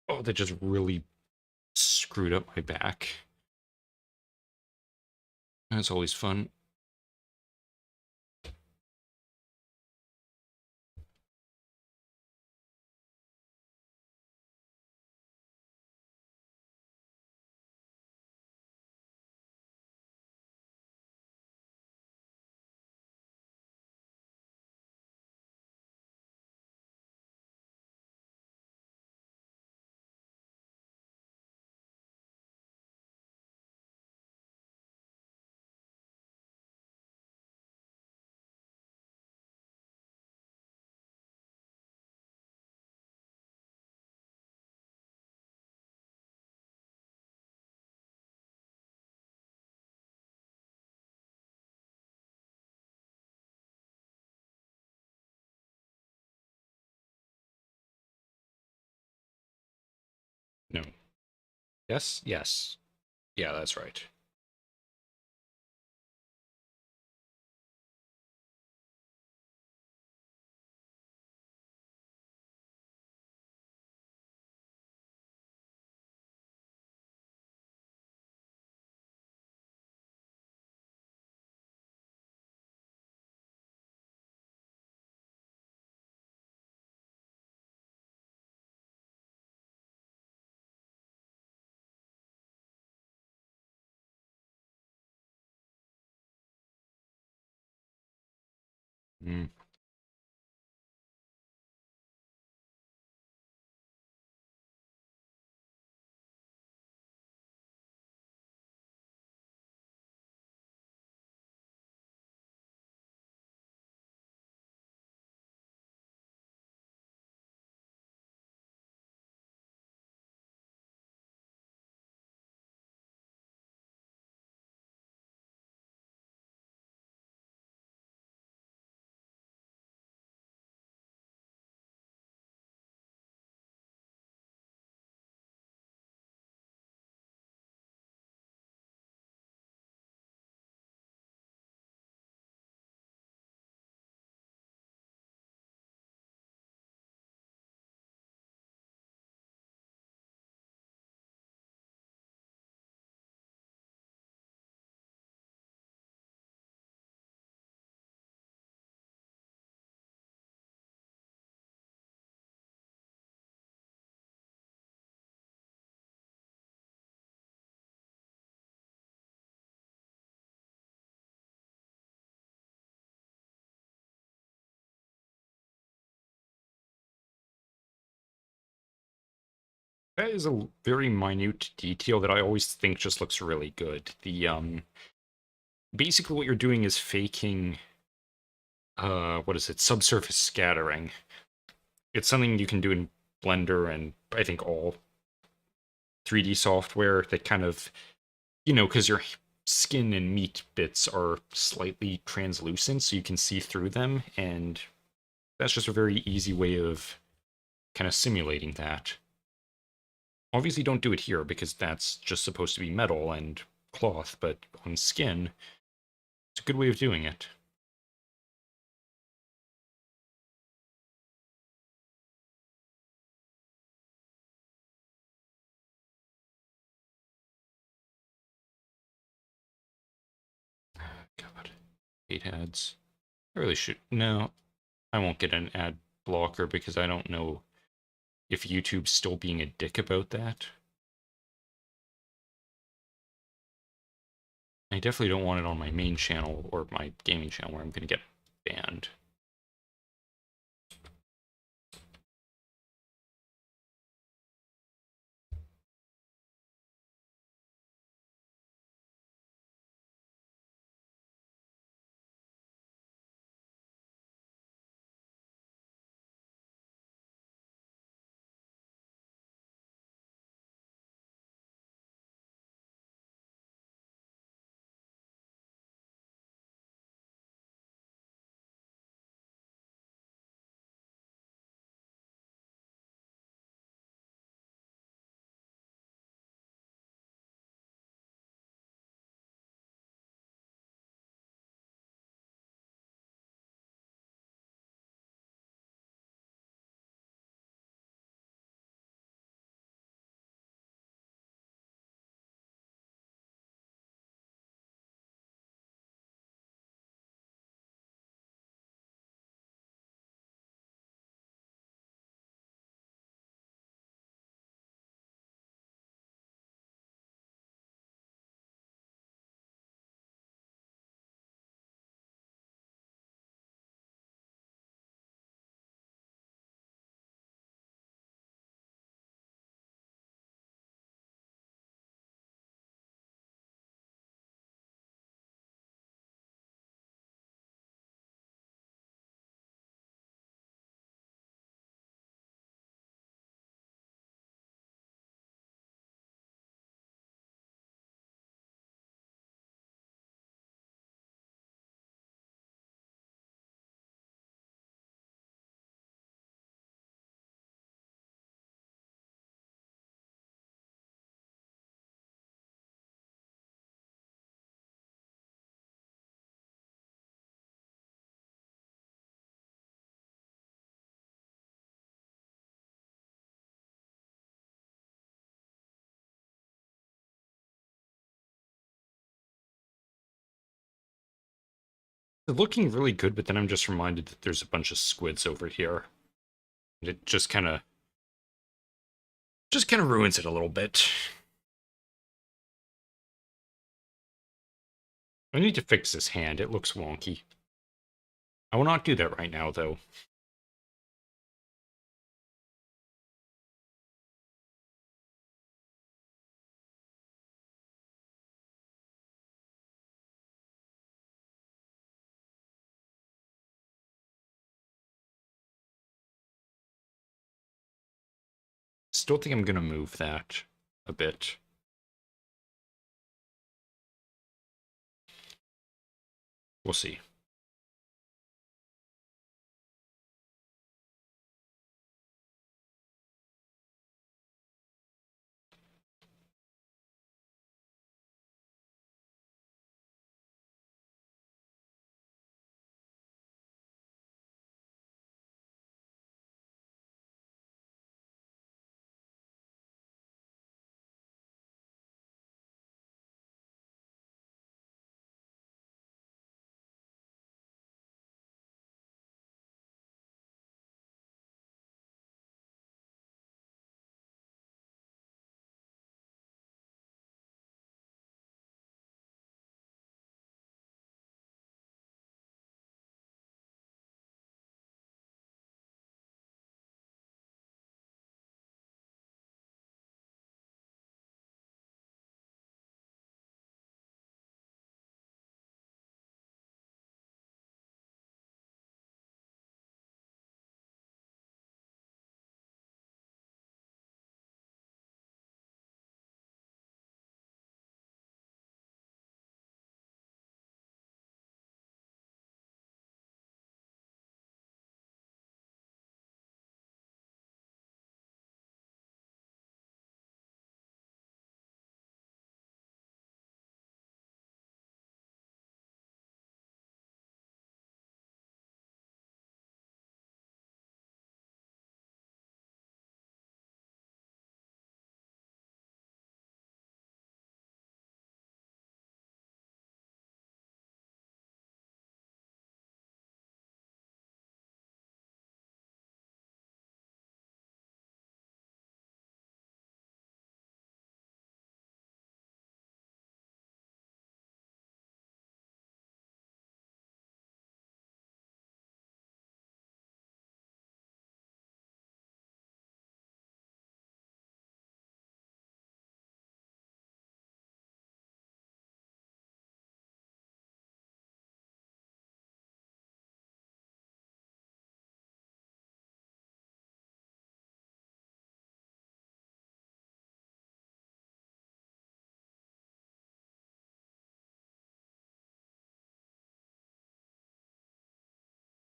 oh, that just really screwed up my back. That's always fun. Yes, yes. Yeah, that's right. Mm. That is a very minute detail that I always think just looks really good. Basically what you're doing is faking, what is it, subsurface scattering. It's something you can do in Blender and I think all 3D software that kind of, because your skin and meat bits are slightly translucent, so you can see through them, and that's just a very easy way of kind of simulating that. Obviously, don't do it here because that's just supposed to be metal and cloth, but on skin, it's a good way of doing it. God, hate ads. I really should. No, I won't get an ad blocker because I don't know if YouTube's still being a dick about that. I definitely don't want it on my main channel or my gaming channel where I'm going to get banned. They're looking really good, but then I'm just reminded that there's a bunch of squids over here. And it just kind of ruins it a little bit. I need to fix this hand. It looks wonky. I will not do that right now, though. Still think I'm gonna move that a bit. We'll see.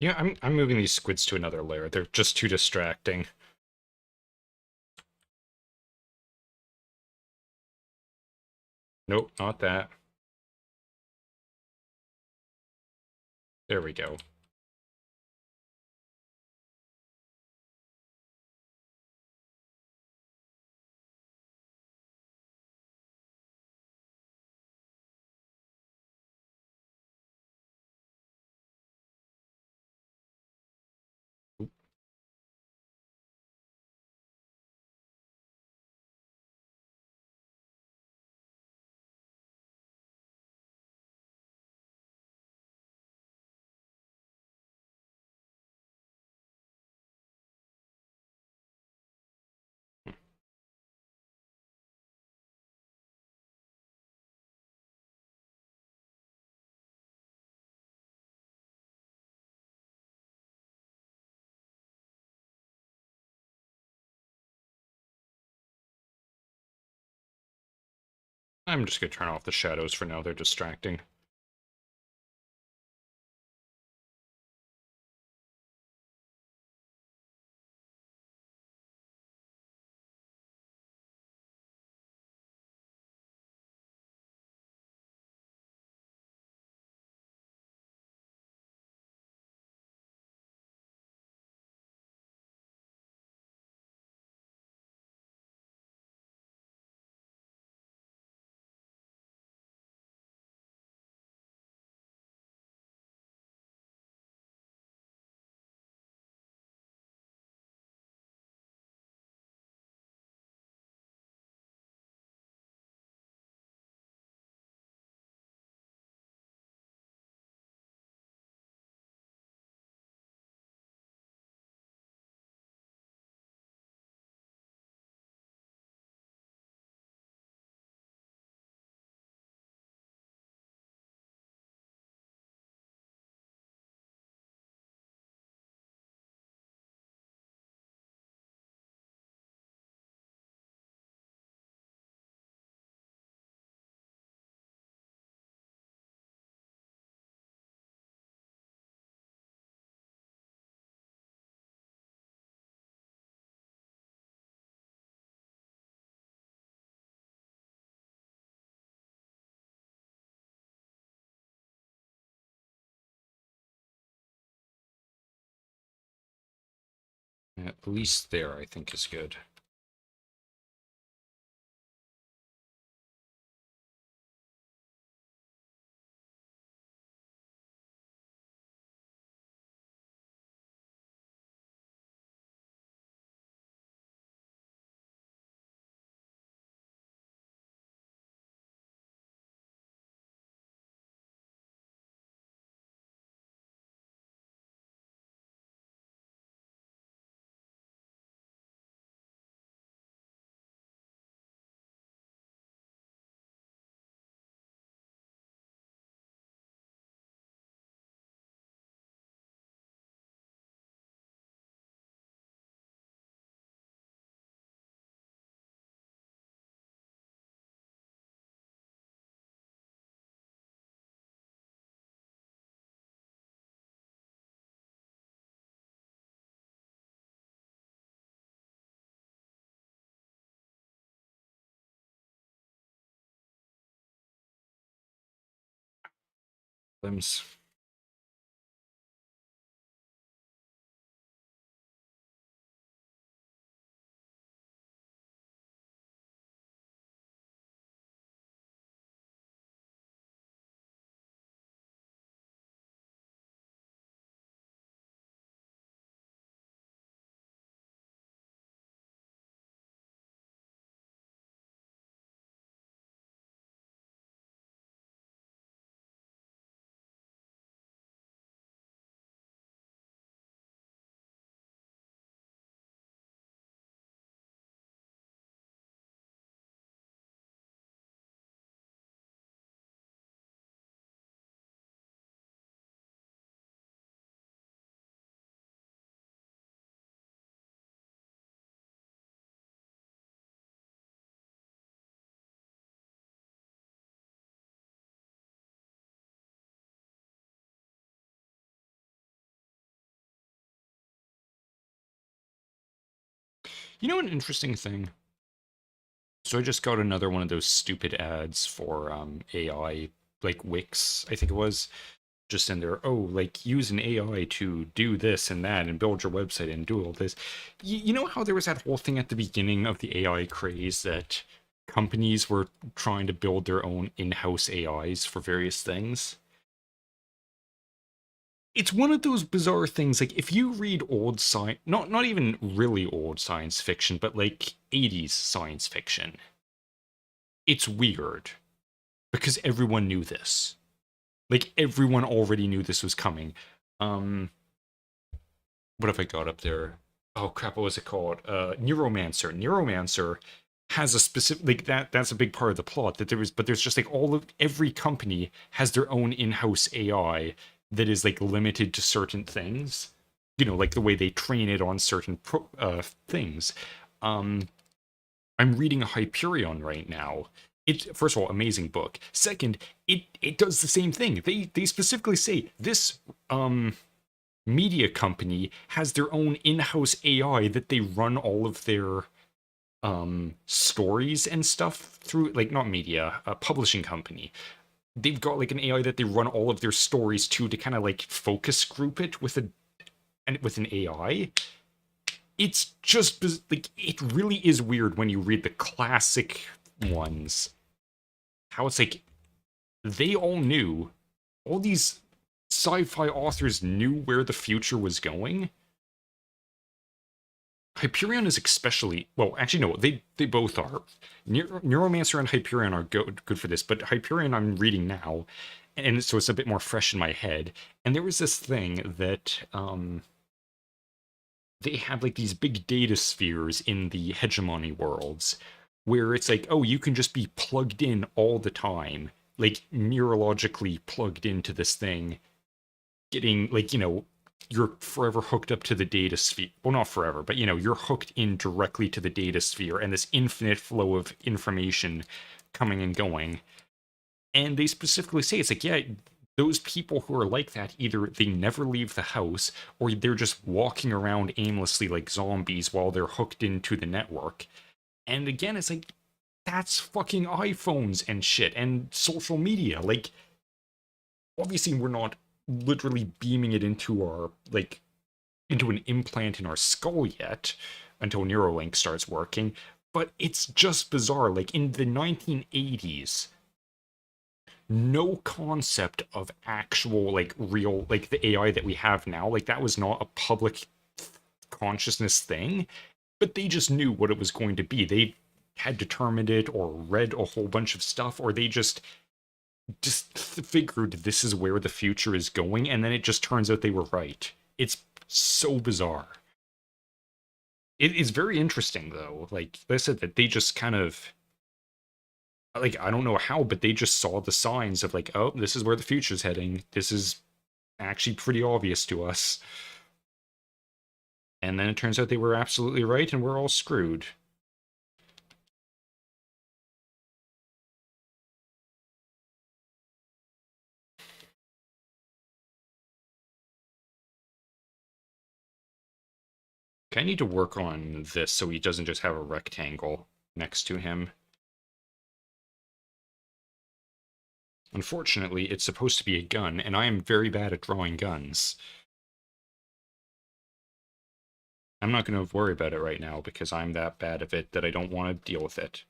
Yeah, I'm moving these squids to another layer. They're just too distracting. Nope, not that. There we go. I'm just gonna turn off the shadows for now. They're distracting. At least there, I think, is good. Limbs. You know, an interesting thing. So I just got another one of those stupid ads for AI, like Wix, I think it was, just in there. Oh, like use an AI to do this and that and build your website and do all this. You know how there was that whole thing at the beginning of the AI craze that companies were trying to build their own in-house AIs for various things? It's one of those bizarre things. Like if you read old science, not even really old science fiction, but like 80s science fiction, it's weird because everyone knew this. Like everyone already knew this was coming. Um, what have I got up there? Oh crap, what was it called? Neuromancer. Neuromancer has a specific like that's a big part of the plot that there is, but there's just like all of every company has their own in-house AI that is like limited to certain things. You know, like the way they train it on certain things. Um, I'm reading Hyperion right now. It first of all, amazing book. Second, it does the same thing. They specifically say this media company has their own in-house AI that they run all of their stories and stuff through, like not media, a publishing company. They've got like an AI that they run all of their stories to kind of like focus group it with an AI. It's just like it really is weird when you read the classic ones. How it's like they all knew, all these sci-fi authors knew where the future was going. Hyperion is especially well. Actually, no, they both are. Neuromancer and Hyperion are good for this, but Hyperion I'm reading now, and so it's a bit more fresh in my head. And there was this thing that they had like these big data spheres in the hegemony worlds, where it's like, oh, you can just be plugged in all the time, like neurologically plugged into this thing, getting like you're forever hooked up to the data sphere. Well, not forever, but you're hooked in directly to the data sphere and this infinite flow of information coming and going. And they specifically say it's like, yeah, those people who are like that, either they never leave the house or they're just walking around aimlessly like zombies while they're hooked into the network. And again, it's like, that's fucking iPhones and shit and social media. Like, obviously, we're not literally beaming it into our like into an implant in our skull yet until Neuralink starts working, but it's just bizarre. Like in the 1980s, no concept of actual, like, real, like the AI that we have now, like that was not a public consciousness thing, but they just knew what it was going to be. They had determined it or read a whole bunch of stuff, or they just figured this is where the future is going, and then it just turns out they were right. It's so bizarre. It is very interesting though. Like I said, that they just kind of, like, I don't know how, but they just saw the signs of, like, oh, this is where the future's heading. This is actually pretty obvious to us. And then it turns out they were absolutely right, and we're all screwed. I need to work on this so he doesn't just have a rectangle next to him. Unfortunately, it's supposed to be a gun, and I am very bad at drawing guns. I'm not going to worry about it right now because I'm that bad of it that I don't want to deal with it.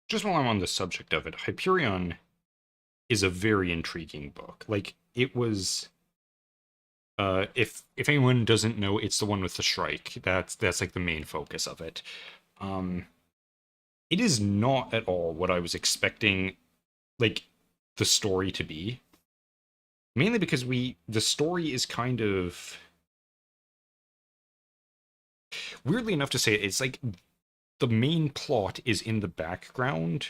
Just while I'm on the subject of it, Hyperion is a very intriguing book. Like, it was, if anyone doesn't know, it's the one with the Shrike. That's like the main focus of it. Um it is not at all what I was expecting, like, the story to be. Mainly because the story is kind of, weirdly enough to say, it's like the main plot is in the background,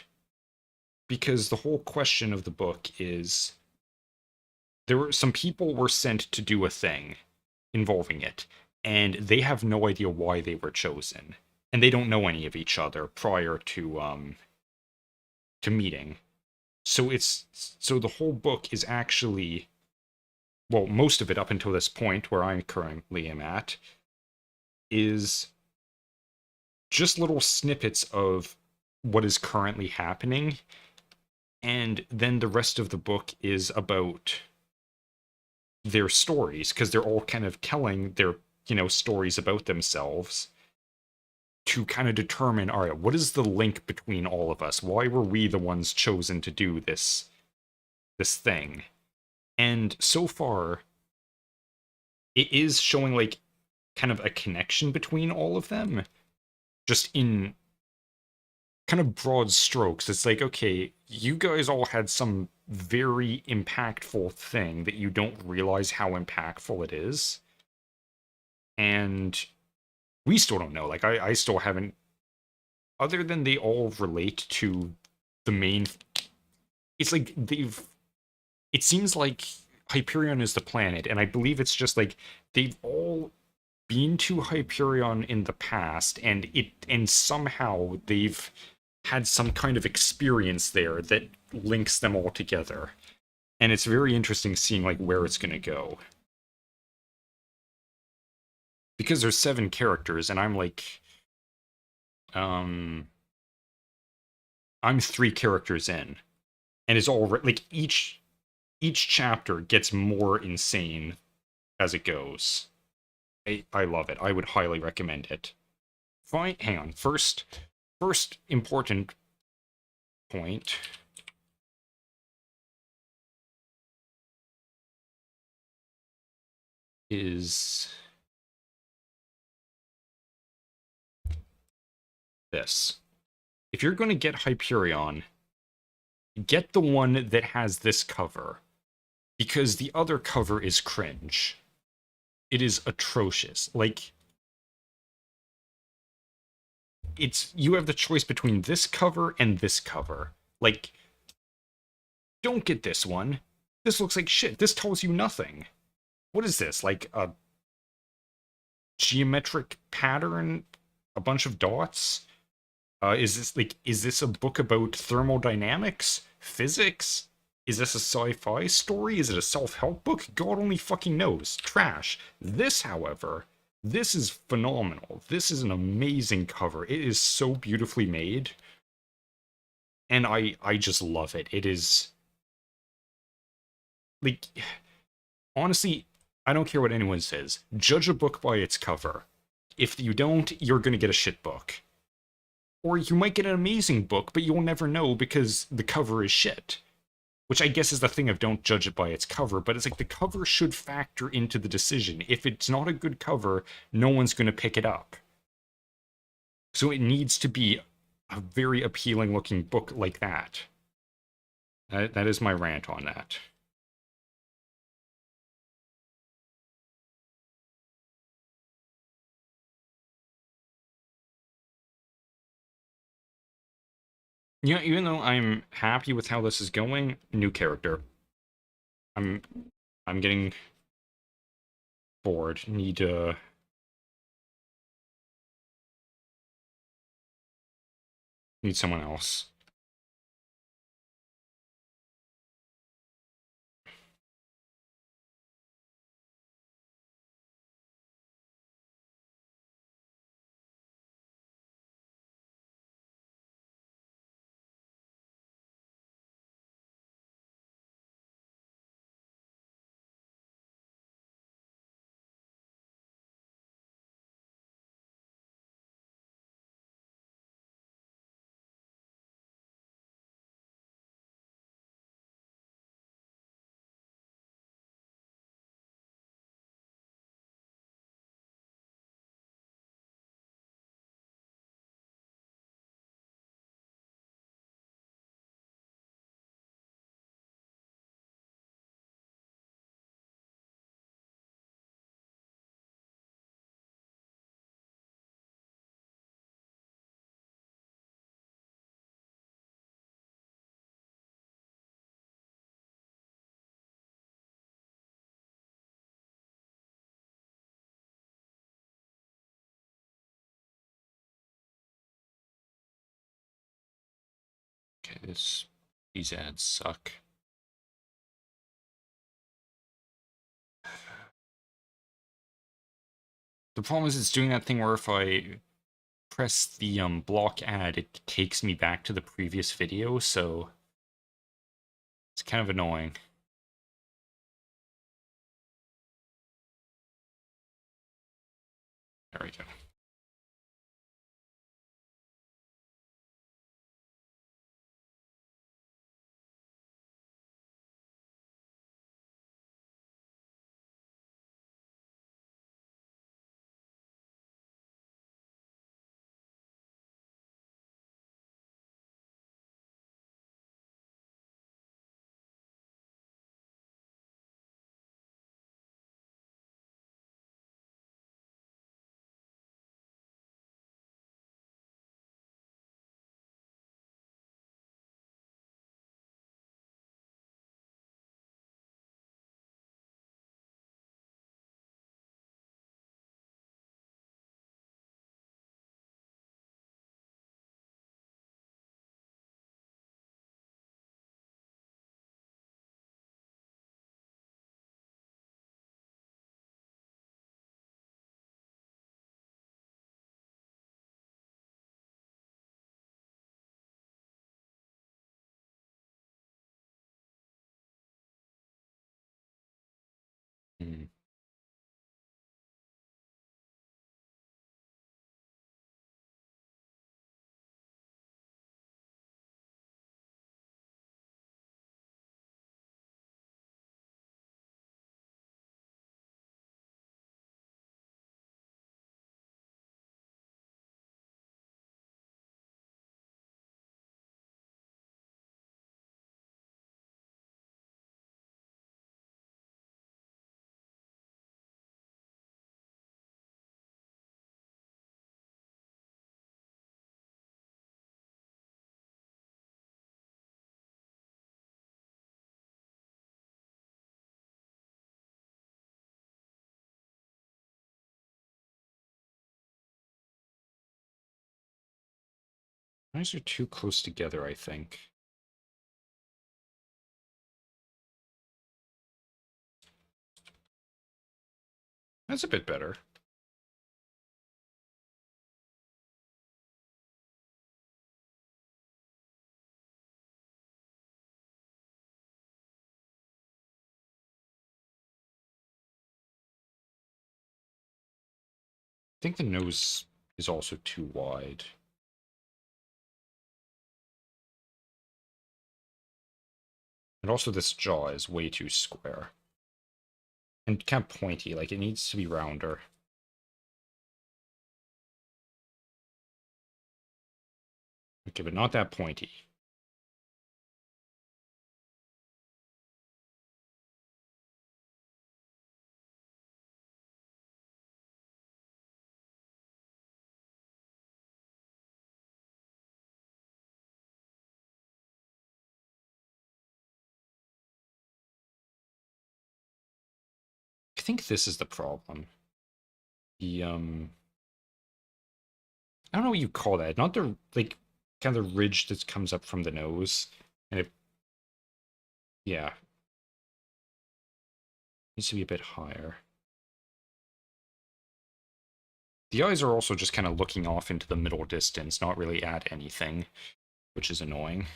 because the whole question of the book is, some people were sent to do a thing involving it, and they have no idea why they were chosen, and they don't know any of each other prior to meeting. So the whole book is actually, well, most of it up until this point where I currently am at, is just little snippets of what is currently happening, and then the rest of the book is about their stories, because they're all kind of telling their, stories about themselves to kind of determine, all right, what is the link between all of us? Why were we the ones chosen to do this thing? And so far, it is showing, like, kind of a connection between all of them, just in kind of broad strokes. It's like, okay, you guys all had some very impactful thing that you don't realize how impactful it is. And we still don't know. Like, I still haven't, other than they all relate to the main, it's like it seems like Hyperion is the planet, and I believe it's just like they've all been to Hyperion in the past, and somehow they've had some kind of experience there that links them all together. And it's very interesting seeing, like, where it's going to go. Because there's 7 characters, and um I'm 3 characters in, and it's all like each chapter gets more insane as it goes. I love it. I would highly recommend it. Fine, hang on. First important point. is this. If you're going to get Hyperion, get the one that has this cover, because the other cover is cringe. It is atrocious. Like, you have the choice between this cover and this cover. Like, don't get this one. This looks like shit. This tells you nothing. What is this? Like a geometric pattern? A bunch of dots? Is this a book about thermodynamics? Physics? Is this a sci-fi story? Is it a self-help book? God only fucking knows. Trash. This, however, this is phenomenal. This is an amazing cover. It is so beautifully made. And I just love it. It is like, honestly, I don't care what anyone says. Judge a book by its cover. If you don't, you're gonna get a shit book. Or you might get an amazing book, but you'll never know because the cover is shit. Which I guess is the thing of don't judge it by its cover, but it's like the cover should factor into the decision. If it's not a good cover, no one's gonna pick it up. So it needs to be a very appealing looking book like that. That is my rant on that. Yeah, even though I'm happy with how this is going, new character. I'm I'm getting bored. Need someone else. Okay, these ads suck. The problem is it's doing that thing where if I press the block ad, it takes me back to the previous video, so it's kind of annoying. There we go. Eyes are too close together, I think. That's a bit better. I think the nose is also too wide. And also this jaw is way too square. And kind of pointy, like it needs to be rounder. Okay, but not that pointy. I think this is the problem. The, I don't know what you call that. Not the, like, kind of the ridge that comes up from the nose. And it, yeah. Needs to be a bit higher. The eyes are also just kind of looking off into the middle distance, not really at anything, which is annoying.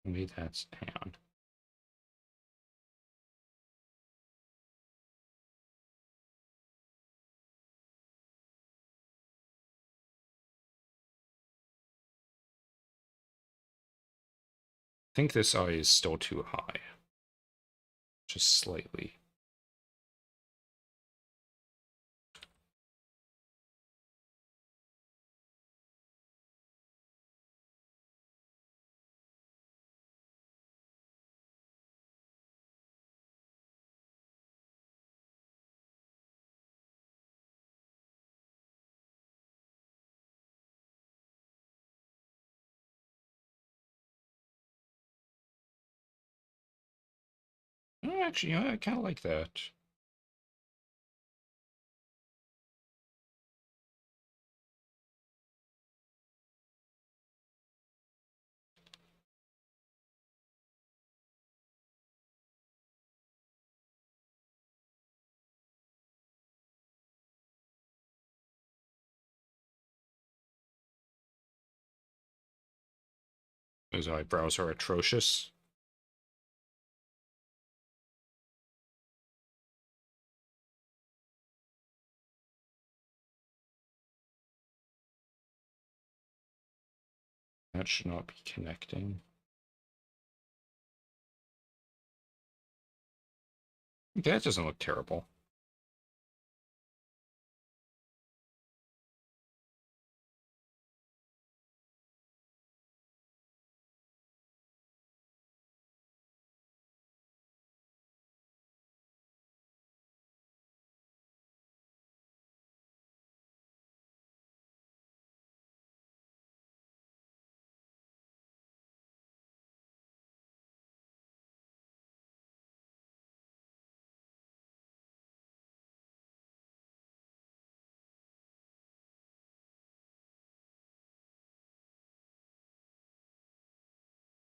Maybe that's, hang on. I think this eye is still too high. Just slightly. Oh, actually, I kind of like that. Those eyebrows are atrocious. That should not be connecting. Okay, that doesn't look terrible.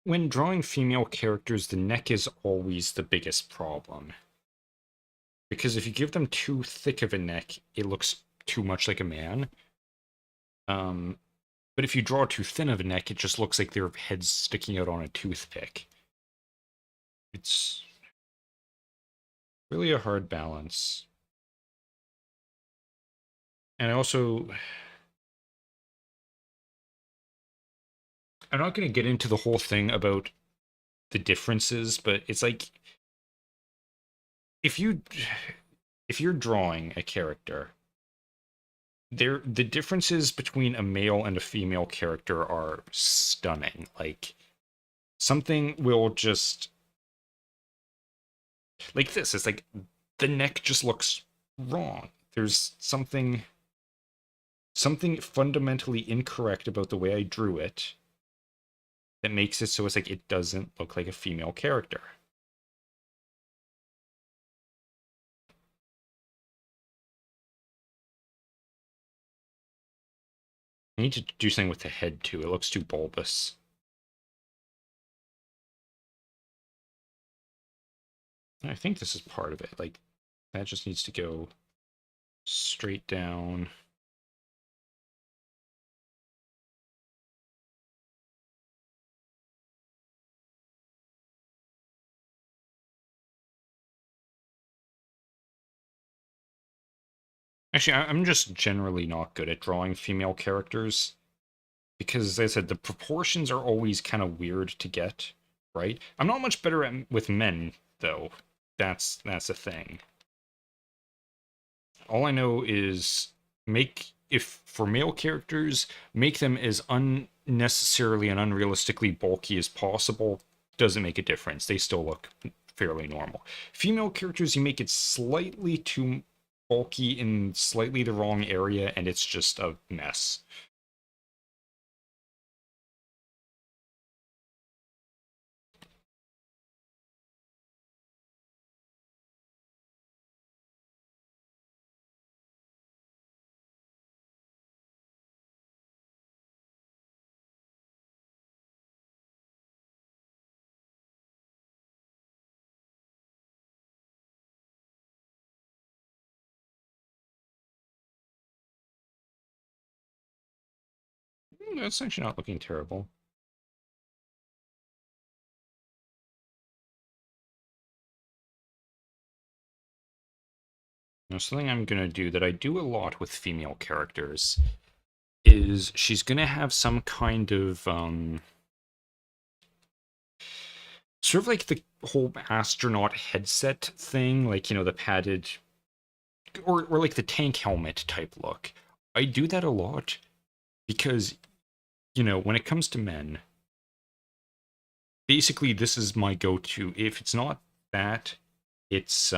When drawing female characters, the neck is always the biggest problem. Because if you give them too thick of a neck, it looks too much like a man. But if you draw too thin of a neck, it just looks like their head's sticking out on a toothpick. It's really a hard balance. And I also... I'm not going to get into the whole thing about the differences, but it's like... If you're drawing a character the differences between a male and a female character are stunning. Like something will just like this. It's like the neck just looks wrong. There's something fundamentally incorrect about the way I drew it that makes it so it's like it doesn't look like a female character. I need to do something with the head too. It looks too bulbous. I think this is part of it. Like that just needs to go straight down. Actually, I'm just generally not good at drawing female characters because, as I said, the proportions are always kind of weird to get right. I'm not much better at with men though. That's a thing. All I know is make if for male characters, make them as unnecessarily and unrealistically bulky as possible. Doesn't make a difference. They still look fairly normal. Female characters, you make it slightly too bulky in slightly the wrong area, and it's just a mess. That's actually not looking terrible. Now, something I'm going to do that I do a lot with female characters is she's going to have some kind of sort of like the whole astronaut headset thing, like, the padded or like the tank helmet type look. I do that a lot because, when it comes to men, basically this is my go-to. If it's not that, it's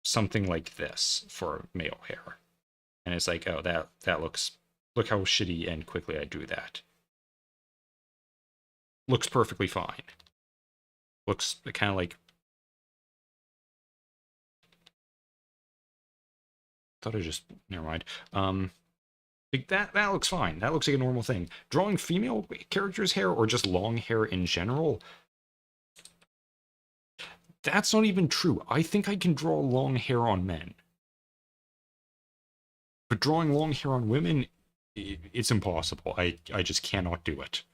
something like this for male hair. And it's like, oh, that looks, look how shitty and quickly I drew that. Looks perfectly fine. Looks kind of like, thought I just, never mind. Like that looks fine. That looks like a normal thing. Drawing female characters' hair or just long hair in general, that's not even true. I think I can draw long hair on men. But drawing long hair on women, it's impossible. I just cannot do it.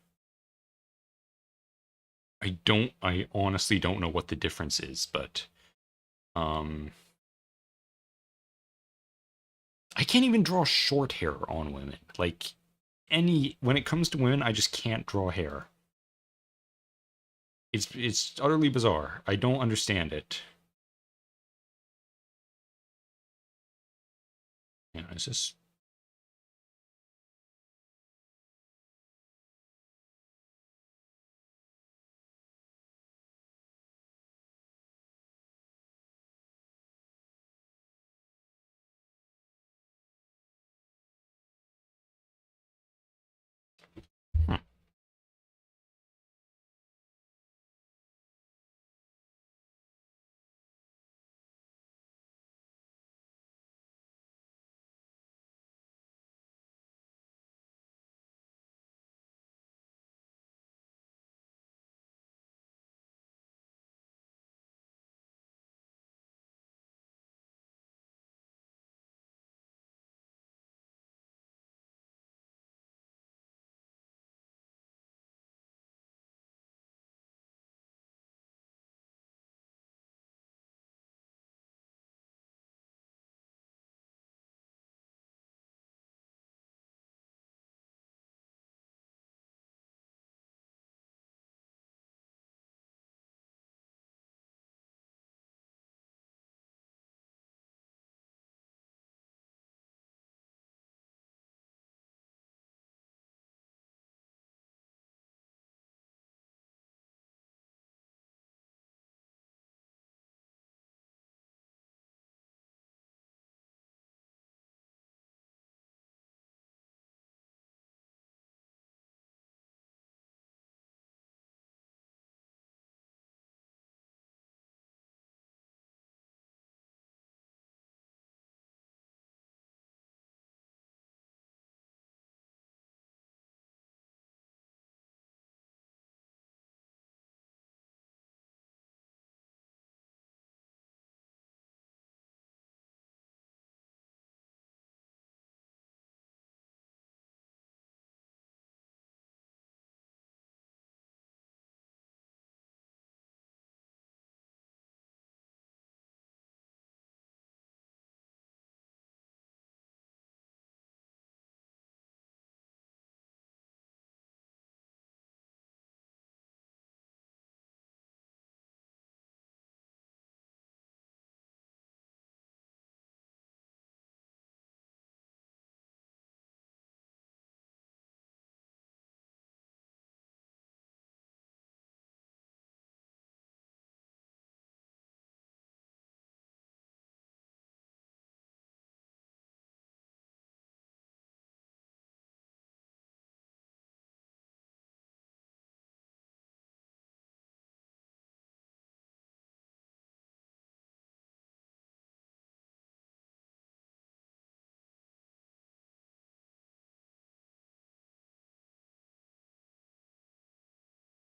I honestly don't know what the difference is, but um I can't even draw short hair on women. Like when it comes to women, I just can't draw hair. It's utterly bizarre. I don't understand it. Is this hmm.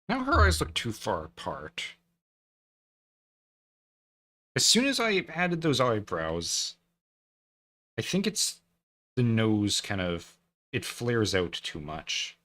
Now her eyes look too far apart. As soon as I added those eyebrows, I think it's the nose kind of, it flares out too much.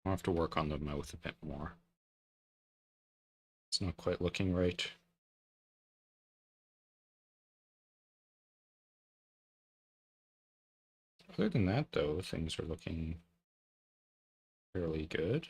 I'll have to work on the mouth a bit more. It's not quite looking right. Other than that, though, things are looking fairly good.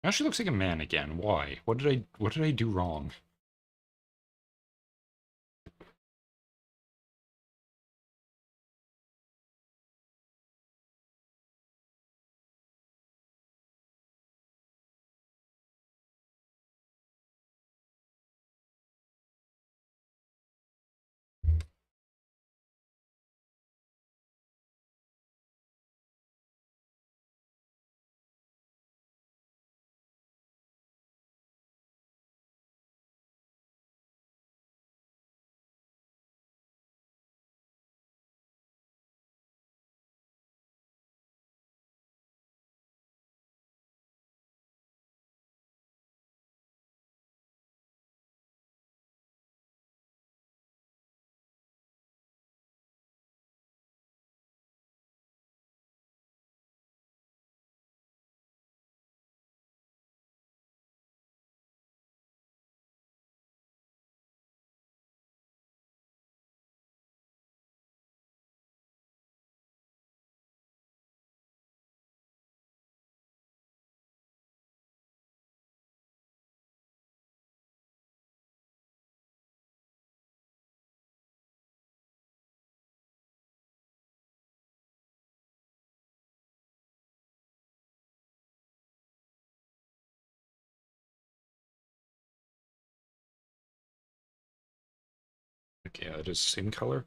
Now she looks like a man again. Why? What did I do wrong? Okay, yeah, it is the same color.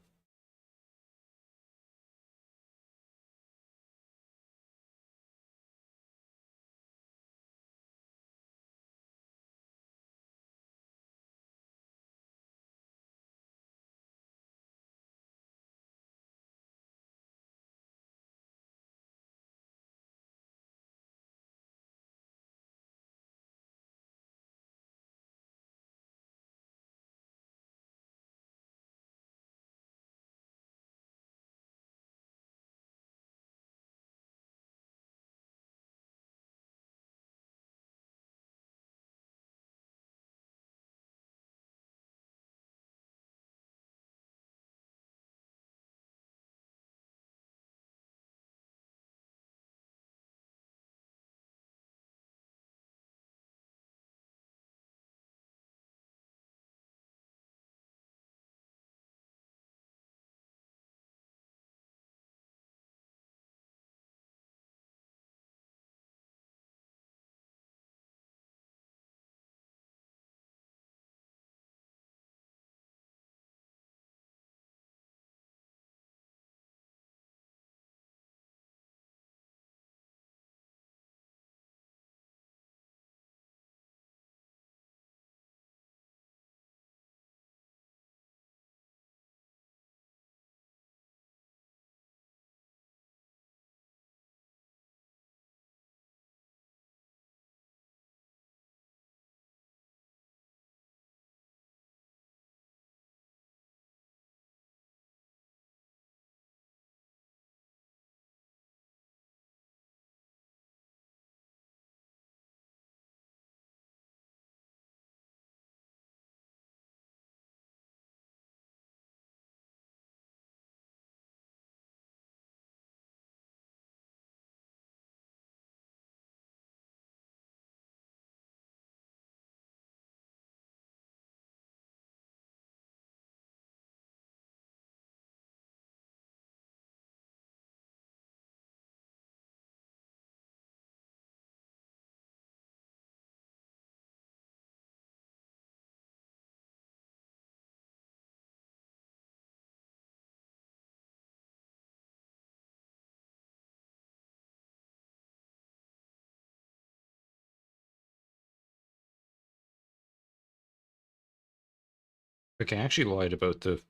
Okay, I actually lied about the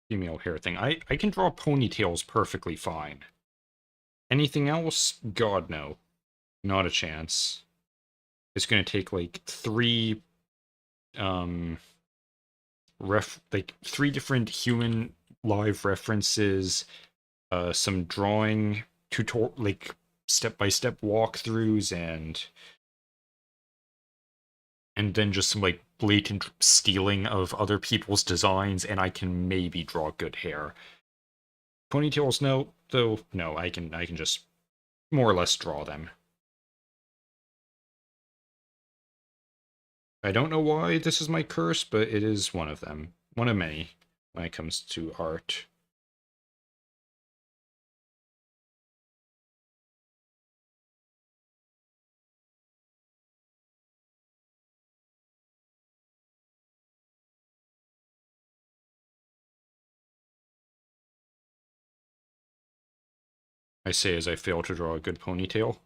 female hair thing. I can draw ponytails perfectly fine. Anything else? God, no. Not a chance. It's gonna take like um, three different human live references, some drawing tutorial, like step-by-step walkthroughs, and then just some like blatant stealing of other people's designs, and I can maybe draw good hair. Ponytails, no, though. No, I can just more or less draw them. I don't know why this is my curse, but it is one of them, one of many when it comes to art. I say as I fail to draw a good ponytail.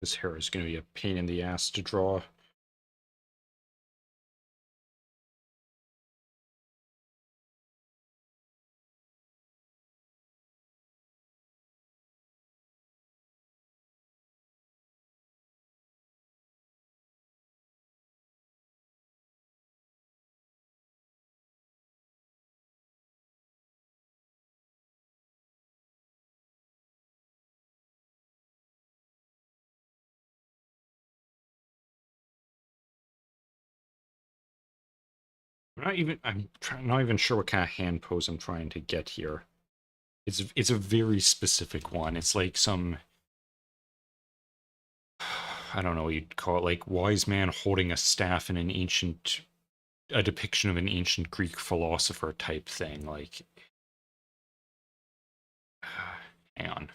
This hair is going to be a pain in the ass to draw. Not even sure what kind of hand pose I'm trying to get here. It's a very specific one. It's like some, I don't know what you'd call it, like wise man holding a staff in a depiction of an ancient Greek philosopher type thing. Like, hang on.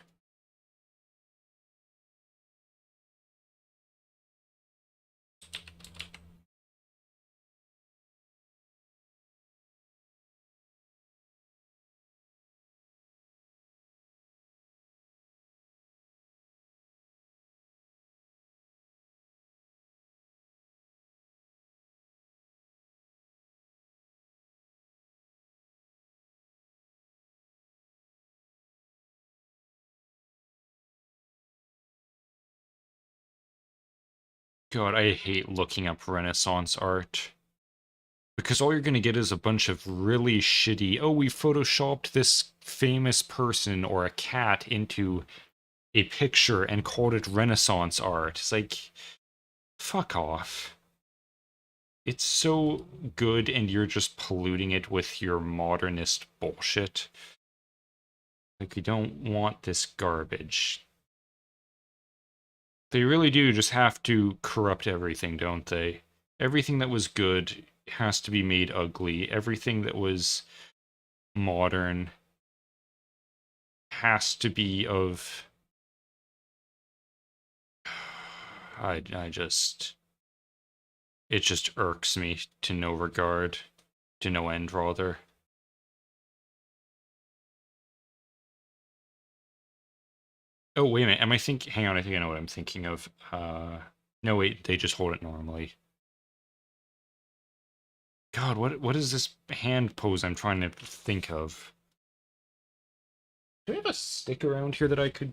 God, I hate looking up Renaissance art. Because all you're going to get is a bunch of really shitty, oh, we photoshopped this famous person or a cat into a picture and called it Renaissance art. It's like, fuck off. It's so good and you're just polluting it with your modernist bullshit. Like, we don't want this garbage. They really do just have to corrupt everything, don't they? Everything that was good has to be made ugly. Everything that was modern has to be of... I just... It just irks me to no regard. To no end, rather. Oh, wait a minute. Am I thinking... Hang on, I think I know what I'm thinking of. No, wait, they just hold it normally. God, what is this hand pose I'm trying to think of? Do I have a stick around here that I could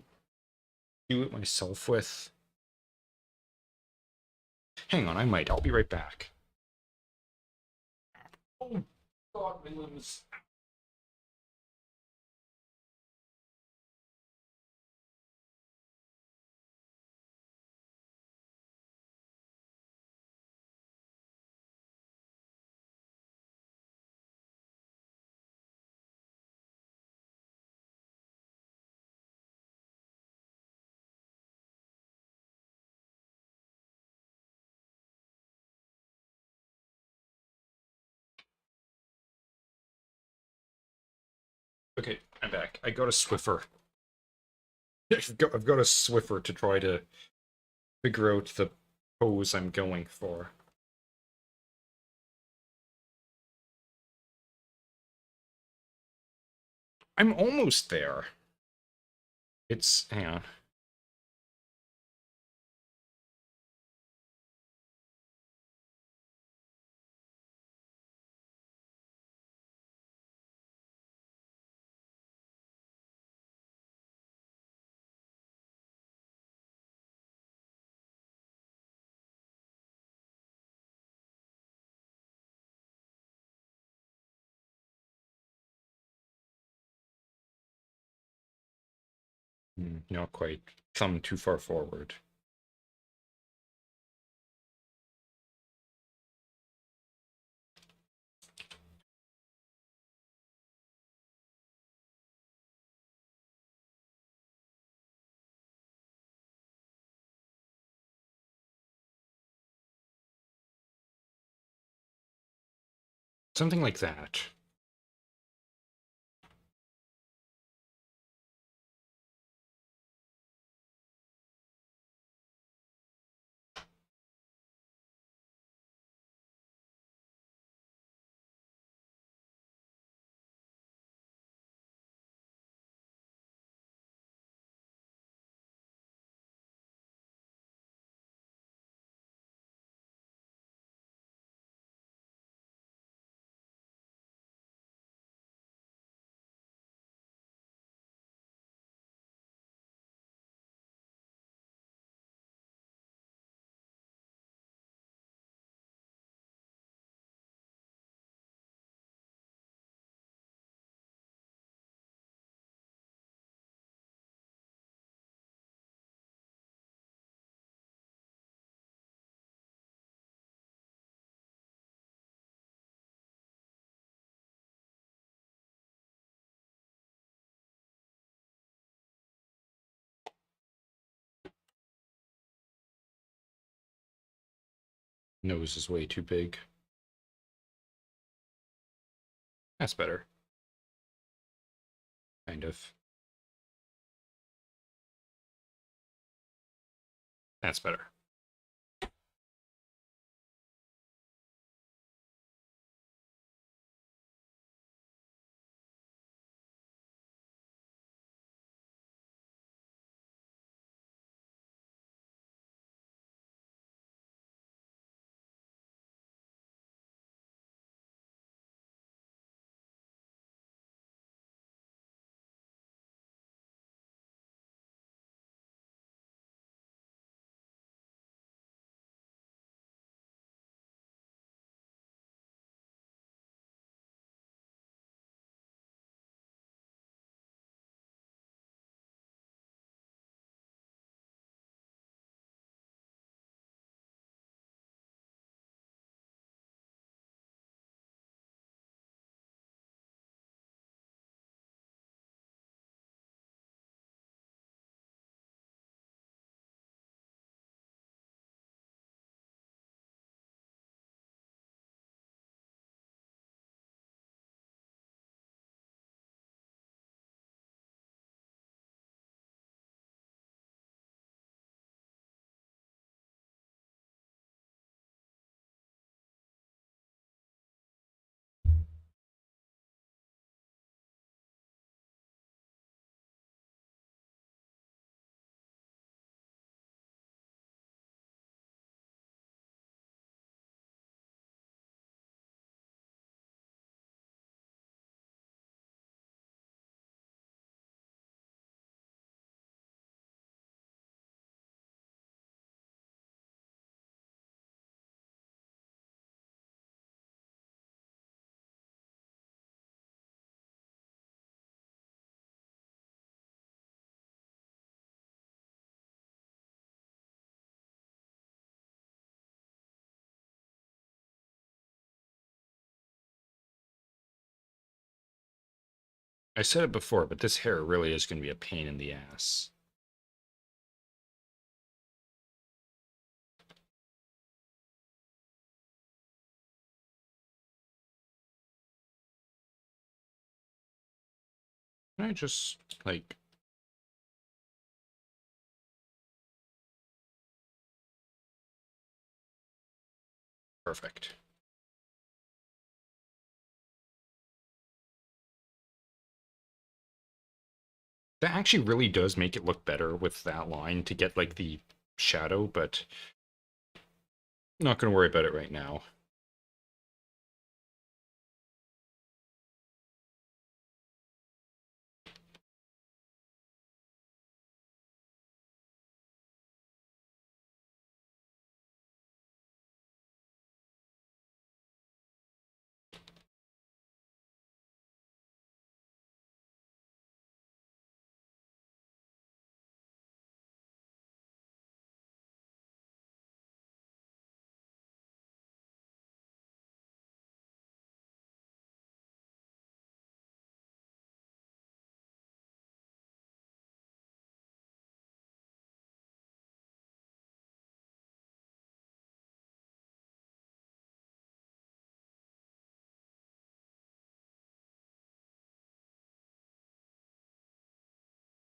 do it myself with? Hang on, I might. I'll be right back. Oh, God, my limbs. Okay, I'm back. I got a Swiffer. I've got a Swiffer to try to figure out the pose I'm going for. I'm almost there. It's... hang on. Not quite. Thumb too far forward. Something like that. Nose is way too big. That's better. Kind of. That's better. I said it before, but this hair really is going to be a pain in the ass. Can I just, like... Perfect. That actually really does make it look better with that line to get, like, the shadow, but... Not going to worry about it right now.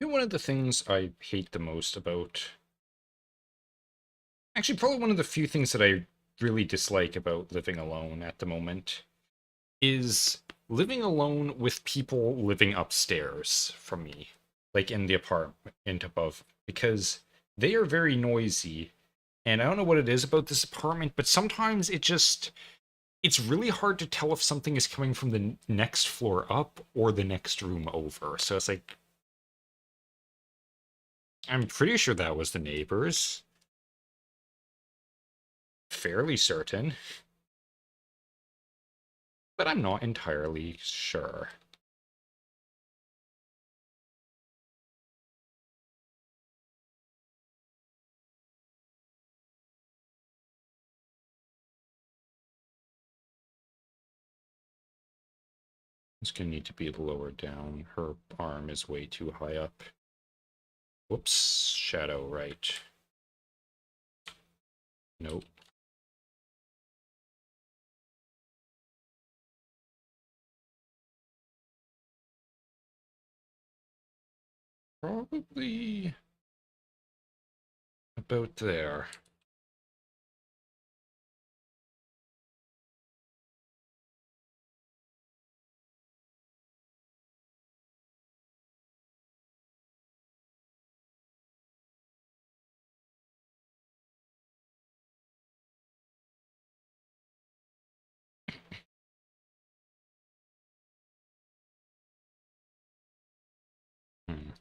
You know, one of the things I hate the most about... Actually, probably one of the few things that I really dislike about living alone at the moment is living alone with people living upstairs from me, like in the apartment above, because they are very noisy. And I don't know what it is about this apartment, but sometimes it's really hard to tell if something is coming from the next floor up or the next room over. So it's like, I'm pretty sure that was the neighbors. Fairly certain, but I'm not entirely sure. It's gonna need to be lower down. Her arm is way too high up. Whoops, shadow right. Nope. Probably about there. Hmm.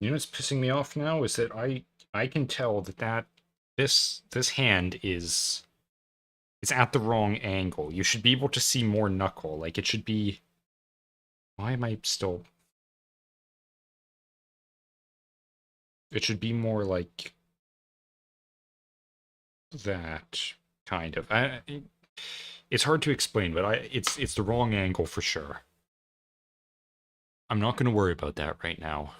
You know what's pissing me off now is that I can tell that this hand is it's at the wrong angle. You should be able to see more knuckle. Like it should be. Why am I still? It should be more like that kind of. It's hard to explain, but it's the wrong angle for sure. I'm not going to worry about that right now.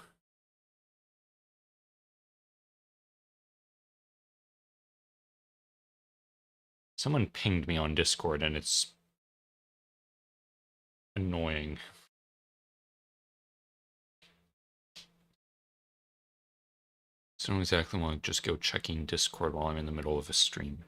Someone pinged me on Discord and it's annoying. So I don't exactly want to just go checking Discord while I'm in the middle of a stream.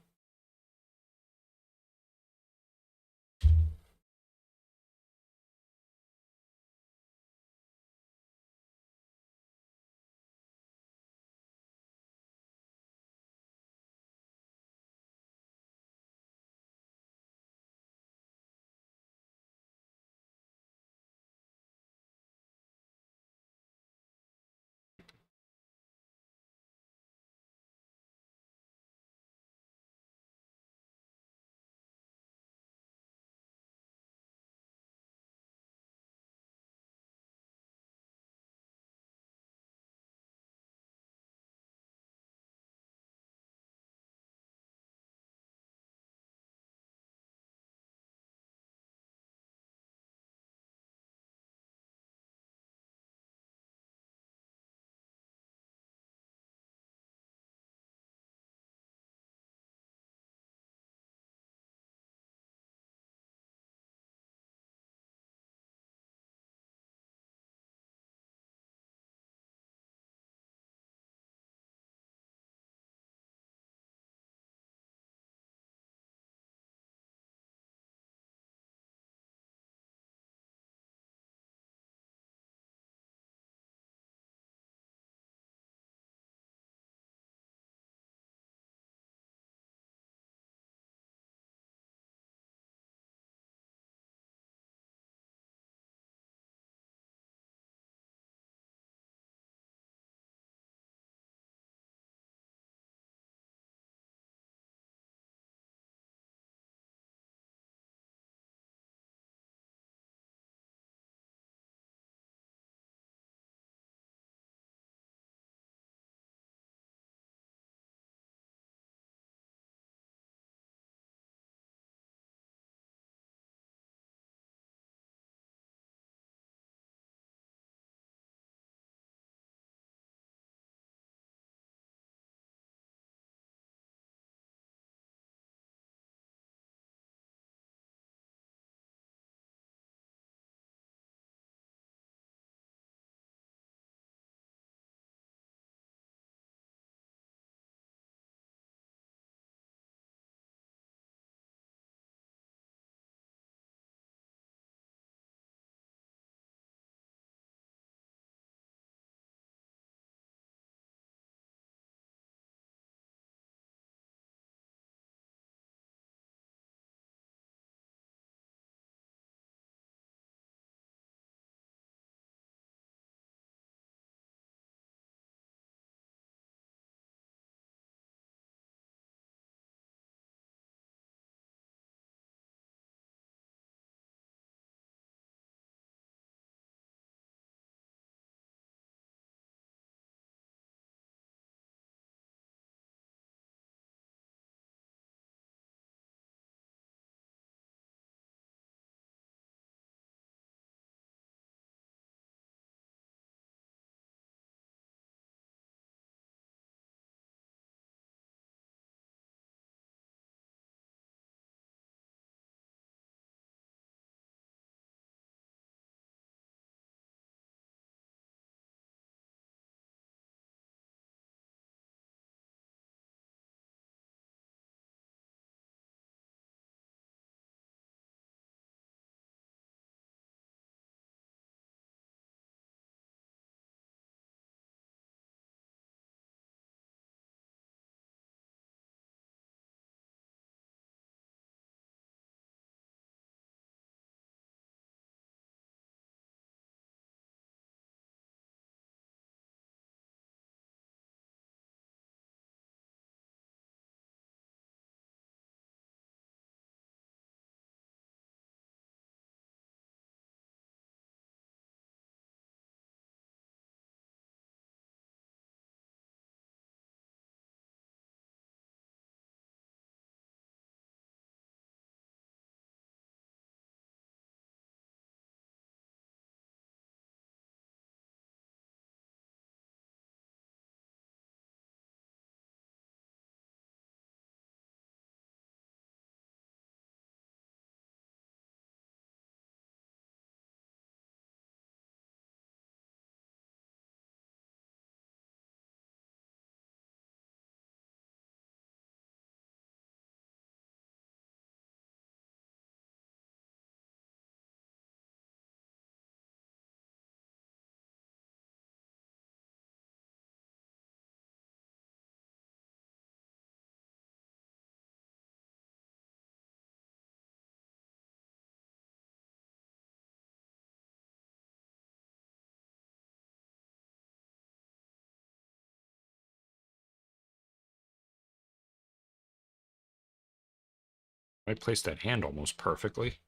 I placed that hand almost perfectly.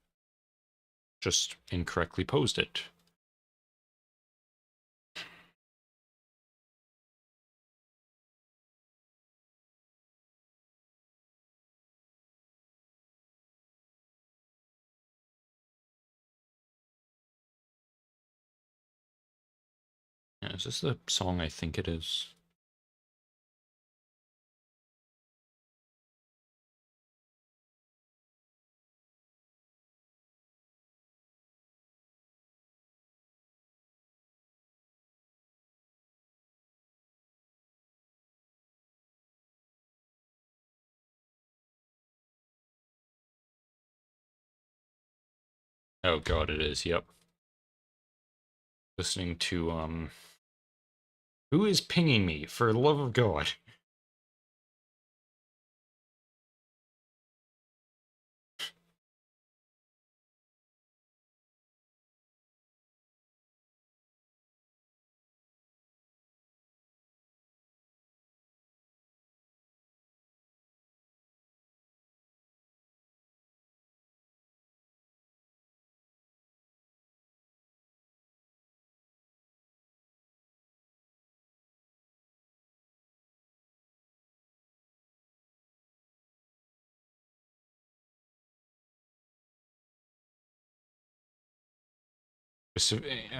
Just incorrectly posed it. Yeah, is this the song I think it is? Oh god, it is, yep. Listening to, who is pinging me, for the love of God?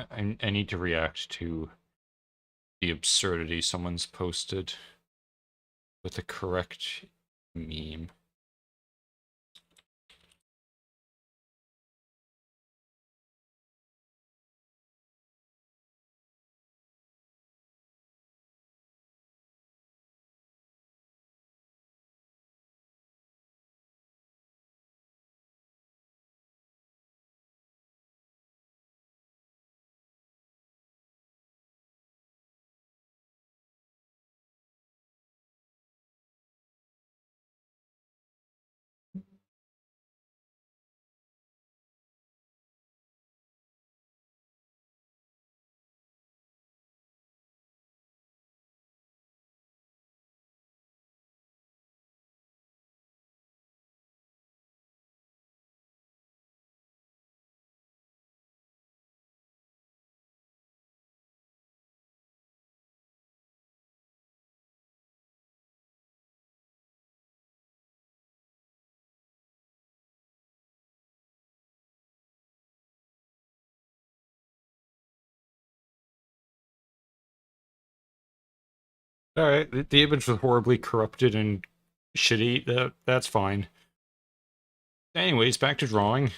I need to react to the absurdity someone's posted with the correct meme. Alright, the image was horribly corrupted and shitty. That's fine. Anyways, back to drawing.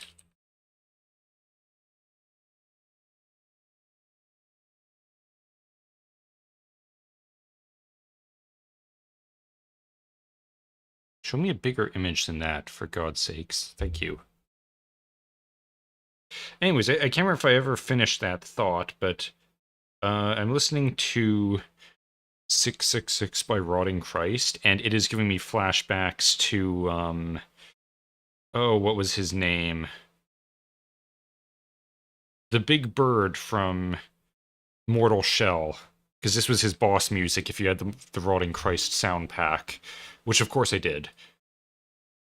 Show me a bigger image than that, for God's sakes. Thank you. Anyways, I can't remember if I ever finished that thought, but I'm listening to 666 by Rotting Christ, and it is giving me flashbacks to, oh, what was his name? The big bird from Mortal Shell, because this was his boss music if you had the Rotting Christ sound pack, which of course I did.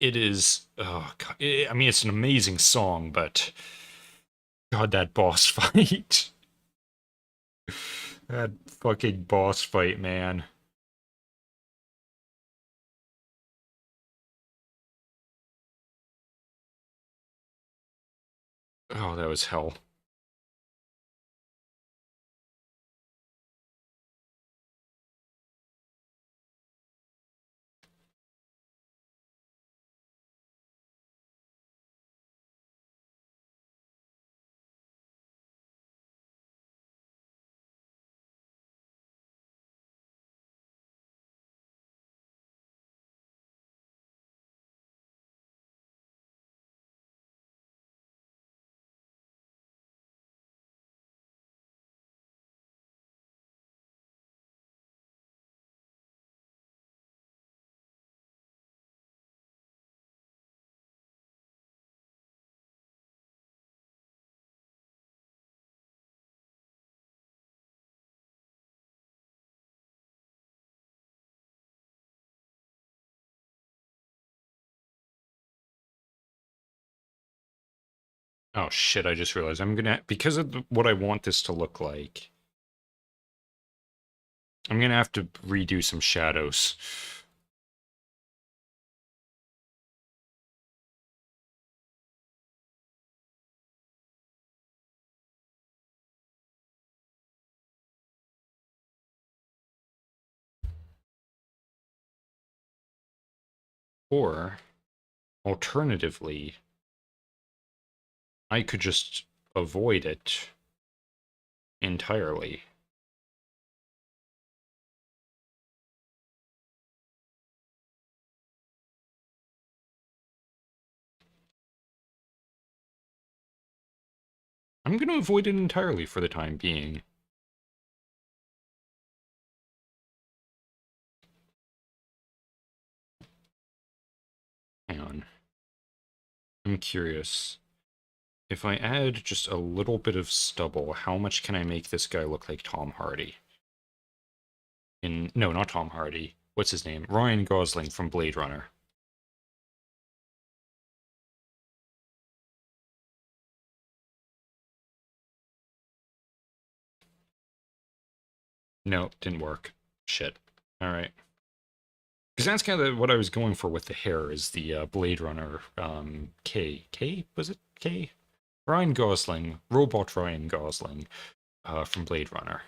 It is, oh God, I mean, it's an amazing song, but God, that boss fight. That fucking boss fight, man. Oh, that was hell. Oh shit, I just realized I'm gonna, because of what I want this to look like, I'm gonna have to redo some shadows. Or, alternatively, I could just avoid it entirely. I'm gonna avoid it entirely for the time being. Hang on. I'm curious. If I add just a little bit of stubble, how much can I make this guy look like Tom Hardy? No, not Tom Hardy. What's his name? Ryan Gosling from Blade Runner. No, didn't work. Shit. Alright. Because that's kind of what I was going for with the hair, is the Blade Runner K. K? Was it K? Ryan Gosling. Robot Ryan Gosling from Blade Runner.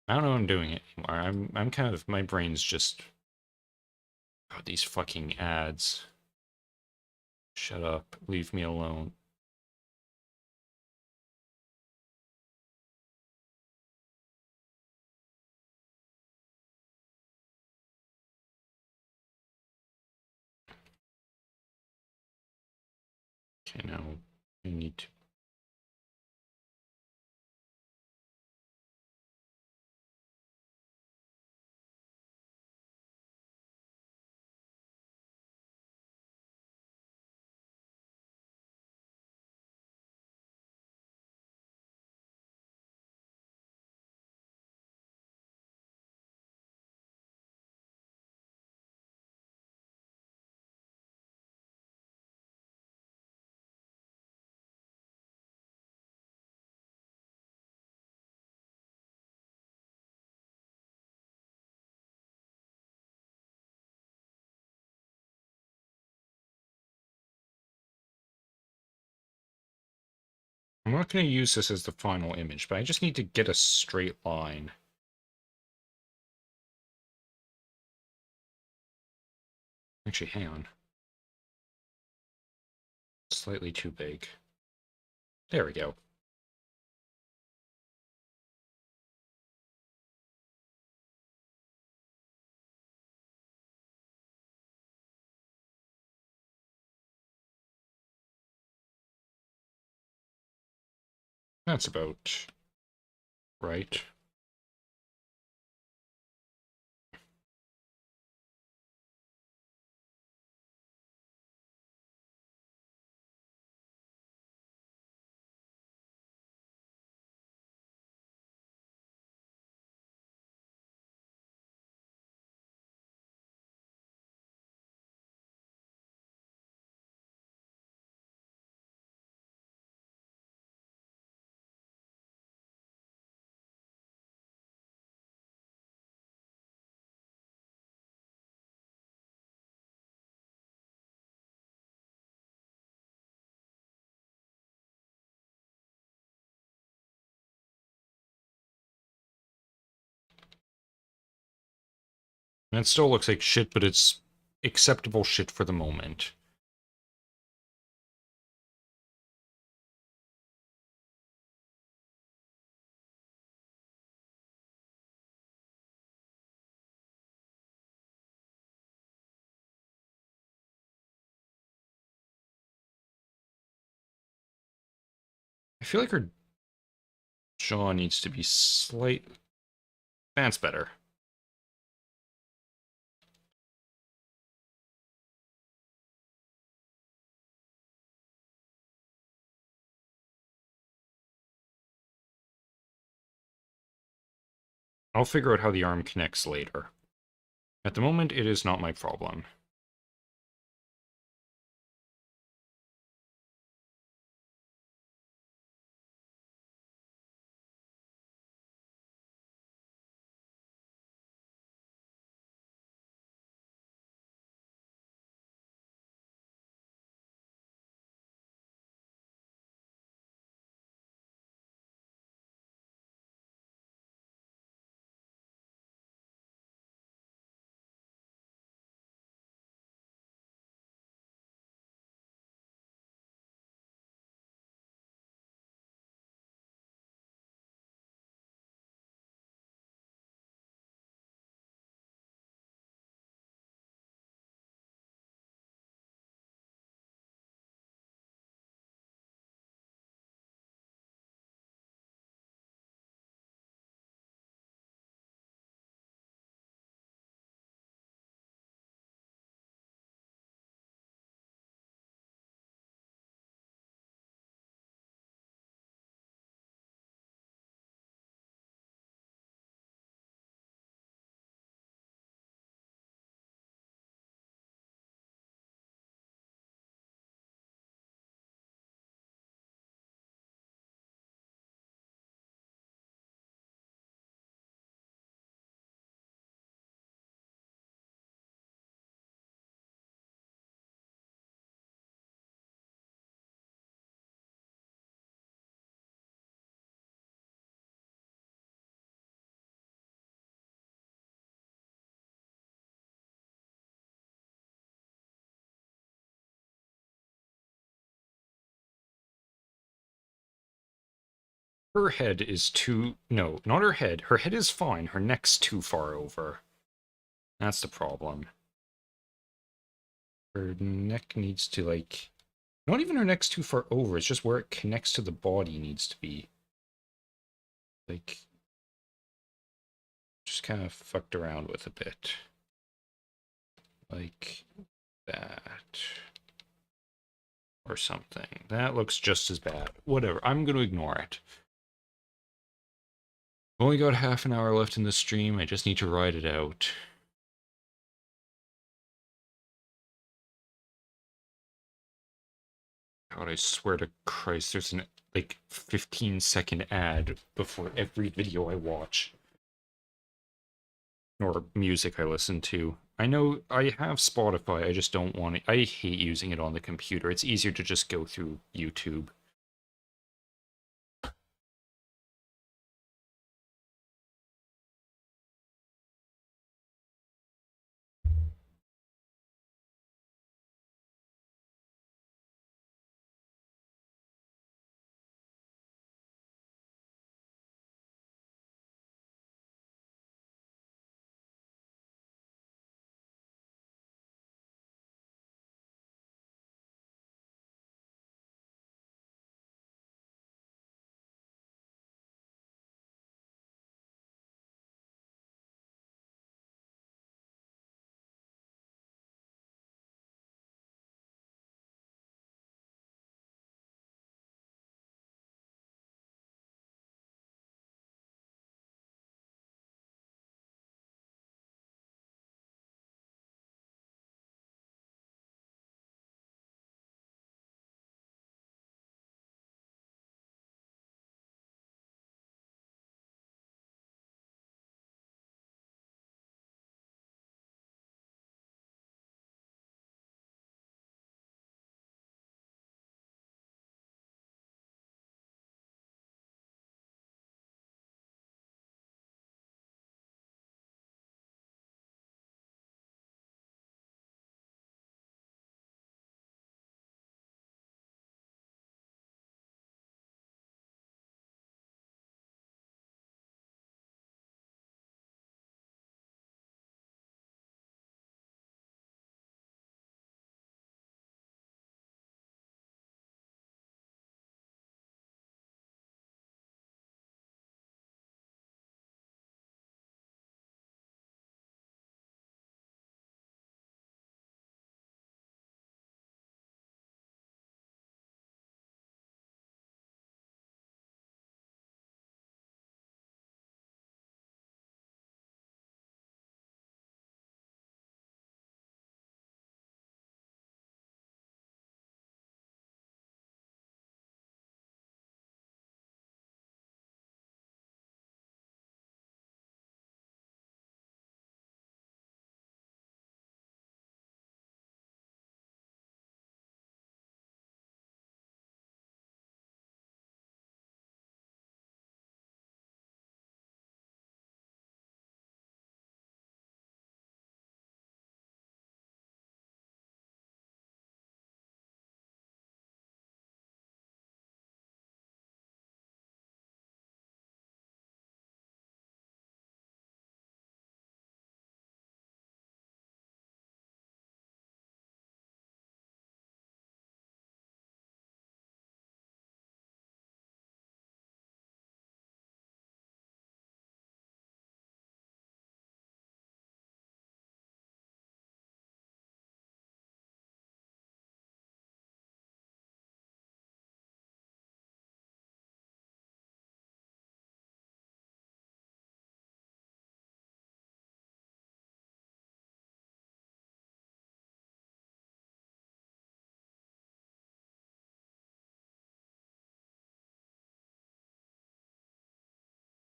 I don't know what I'm doing it anymore. I'm kind of, my brain's just, God, these fucking ads. Shut up. Leave me alone. Okay, now I need to. I'm not going to use this as the final image, but I just need to get a straight line. Actually, hang on. Slightly too big. There we go. That's about right. And it still looks like shit, but it's acceptable shit for the moment. I feel like her jaw needs to be slight. That's better. I'll figure out how the arm connects later. At the moment, it is not my problem. her head is too... No, not her head. Her head is fine. Her neck's too far over. That's the problem. Her neck needs to, like... Not even her neck's too far over. It's just where it connects to the body needs to be. Like... Just kind of fucked around with a bit. Like that. Or something. That looks just as bad. Whatever. I'm going to ignore it. Only got half an hour left in the stream. I just need to ride it out. God, I swear to Christ, there's an, like, 15-second ad before every video I watch. Or music I listen to. I know I have Spotify, I just don't want it. I hate using it on the computer. It's easier to just go through YouTube.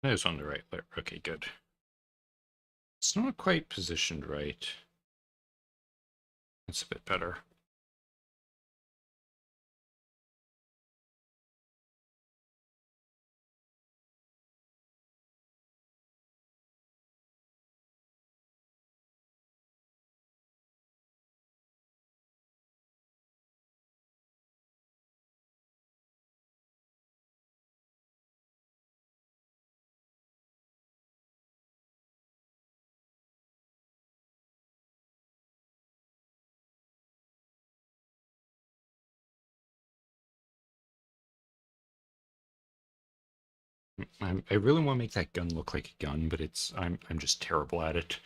That is on the right layer. Okay, good. It's not quite positioned right. It's a bit better. I really want to make that gun look like a gun, but I'm just terrible at it.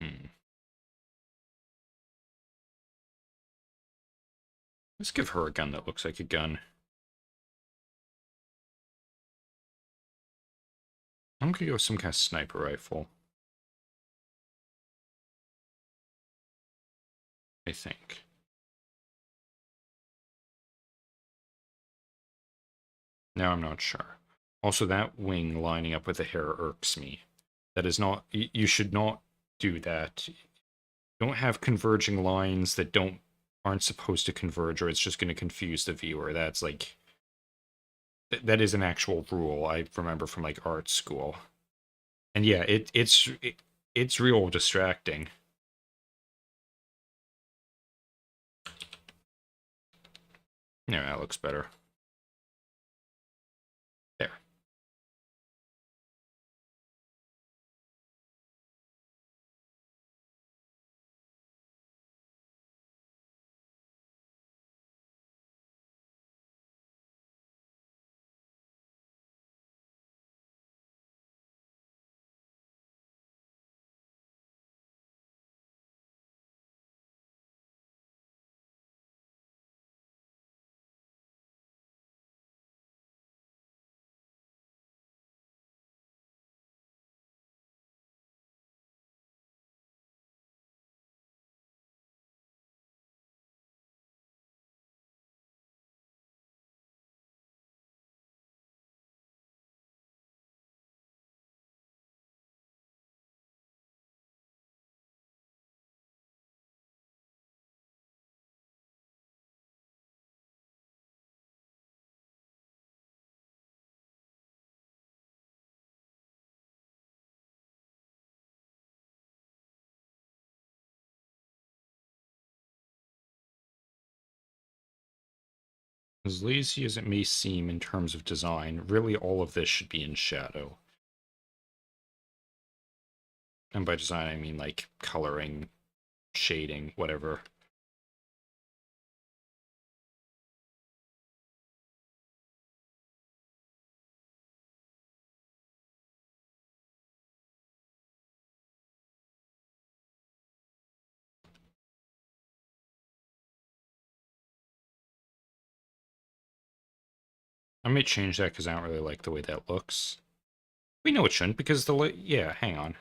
Hmm. Let's give her a gun that looks like a gun. I'm gonna go with some kind of sniper rifle, I think. Now I'm not sure. Also, that wing lining up with the hair irks me. That is not. You should not do that. Don't have converging lines that aren't supposed to converge, or it's just going to confuse the viewer. That's like that is an actual rule I remember from like art school. And yeah, it's real distracting. Yeah, that looks better. There. As lazy as it may seem in terms of design, really all of this should be in shadow. And by design, I mean like coloring, shading, whatever. I may change that because I don't really like the way that looks. We know it shouldn't because yeah, hang on.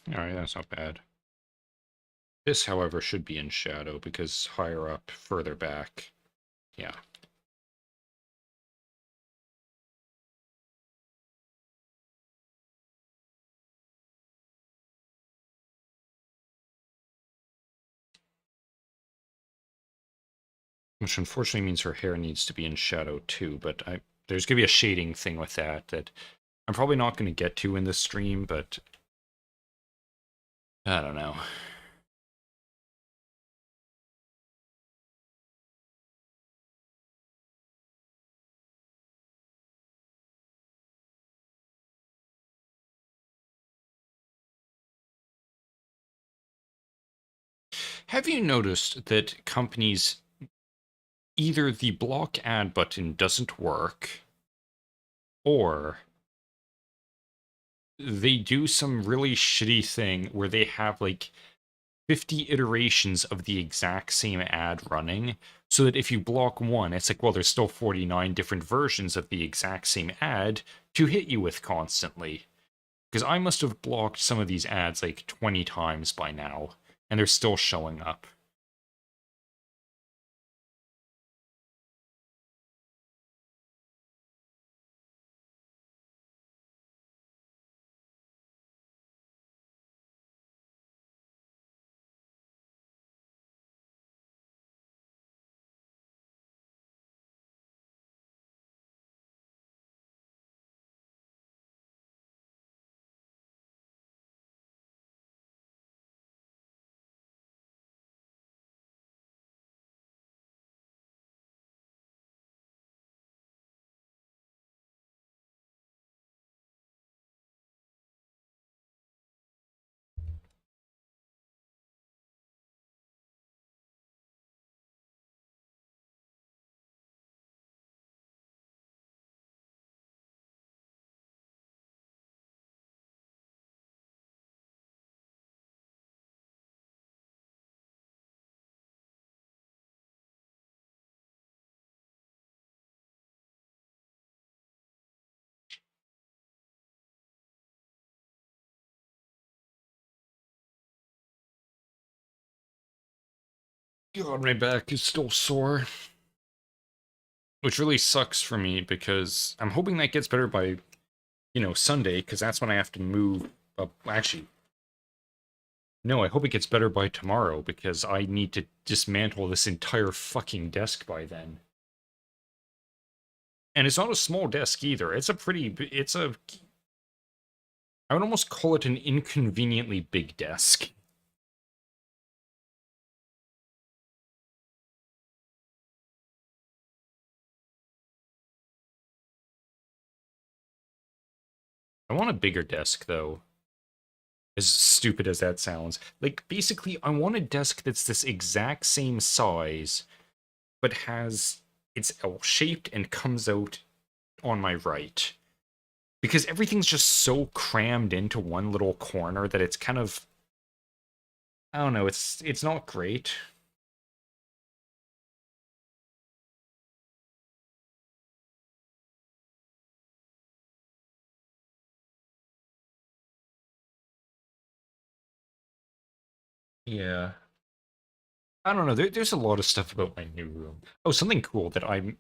Alright, that's not bad. This, however, should be in shadow because higher up, further back. Yeah. Which unfortunately means her hair needs to be in shadow too, but there's going to be a shading thing with that I'm probably not going to get to in this stream, but I don't know. Have you noticed that companies either the block ad button doesn't work or they do some really shitty thing where they have like 50 iterations of the exact same ad running so that if you block one, it's like, well, there's still 49 different versions of the exact same ad to hit you with constantly. Because I must have blocked some of these ads like 20 times by now, and they're still showing up. God, my back is still sore. Which really sucks for me because I'm hoping that gets better by, Sunday, because that's when I have to move up. Actually, no, I hope it gets better by tomorrow because I need to dismantle this entire fucking desk by then. And it's not a small desk either. I would almost call it an inconveniently big desk. I want a bigger desk though. As stupid as that sounds. Like, basically, I want a desk that's this exact same size, but it's L-shaped and comes out on my right. Because everything's just so crammed into one little corner that it's kind of, I don't know, it's not great. Yeah. I don't know. There's a lot of stuff about my new room. Oh, something cool that I'm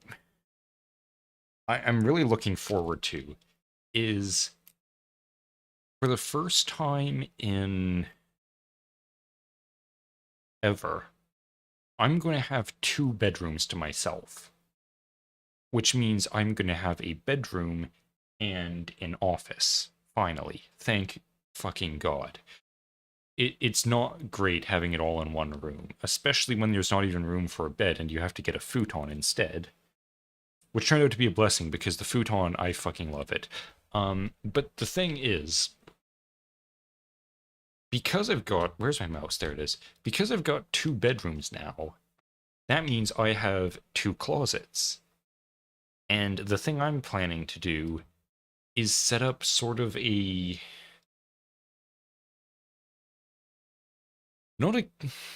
really looking forward to is for the first time in ever, I'm going to have two bedrooms to myself, which means I'm going to have a bedroom and an office. Finally, thank fucking God. It's not great having it all in one room, especially when there's not even room for a bed and you have to get a futon instead. Which turned out to be a blessing because the futon, I fucking love it. But the thing is, because I've got, where's my mouse? There it is. Because I've got two bedrooms now, that means I have two closets. And the thing I'm planning to do is set up sort of a not a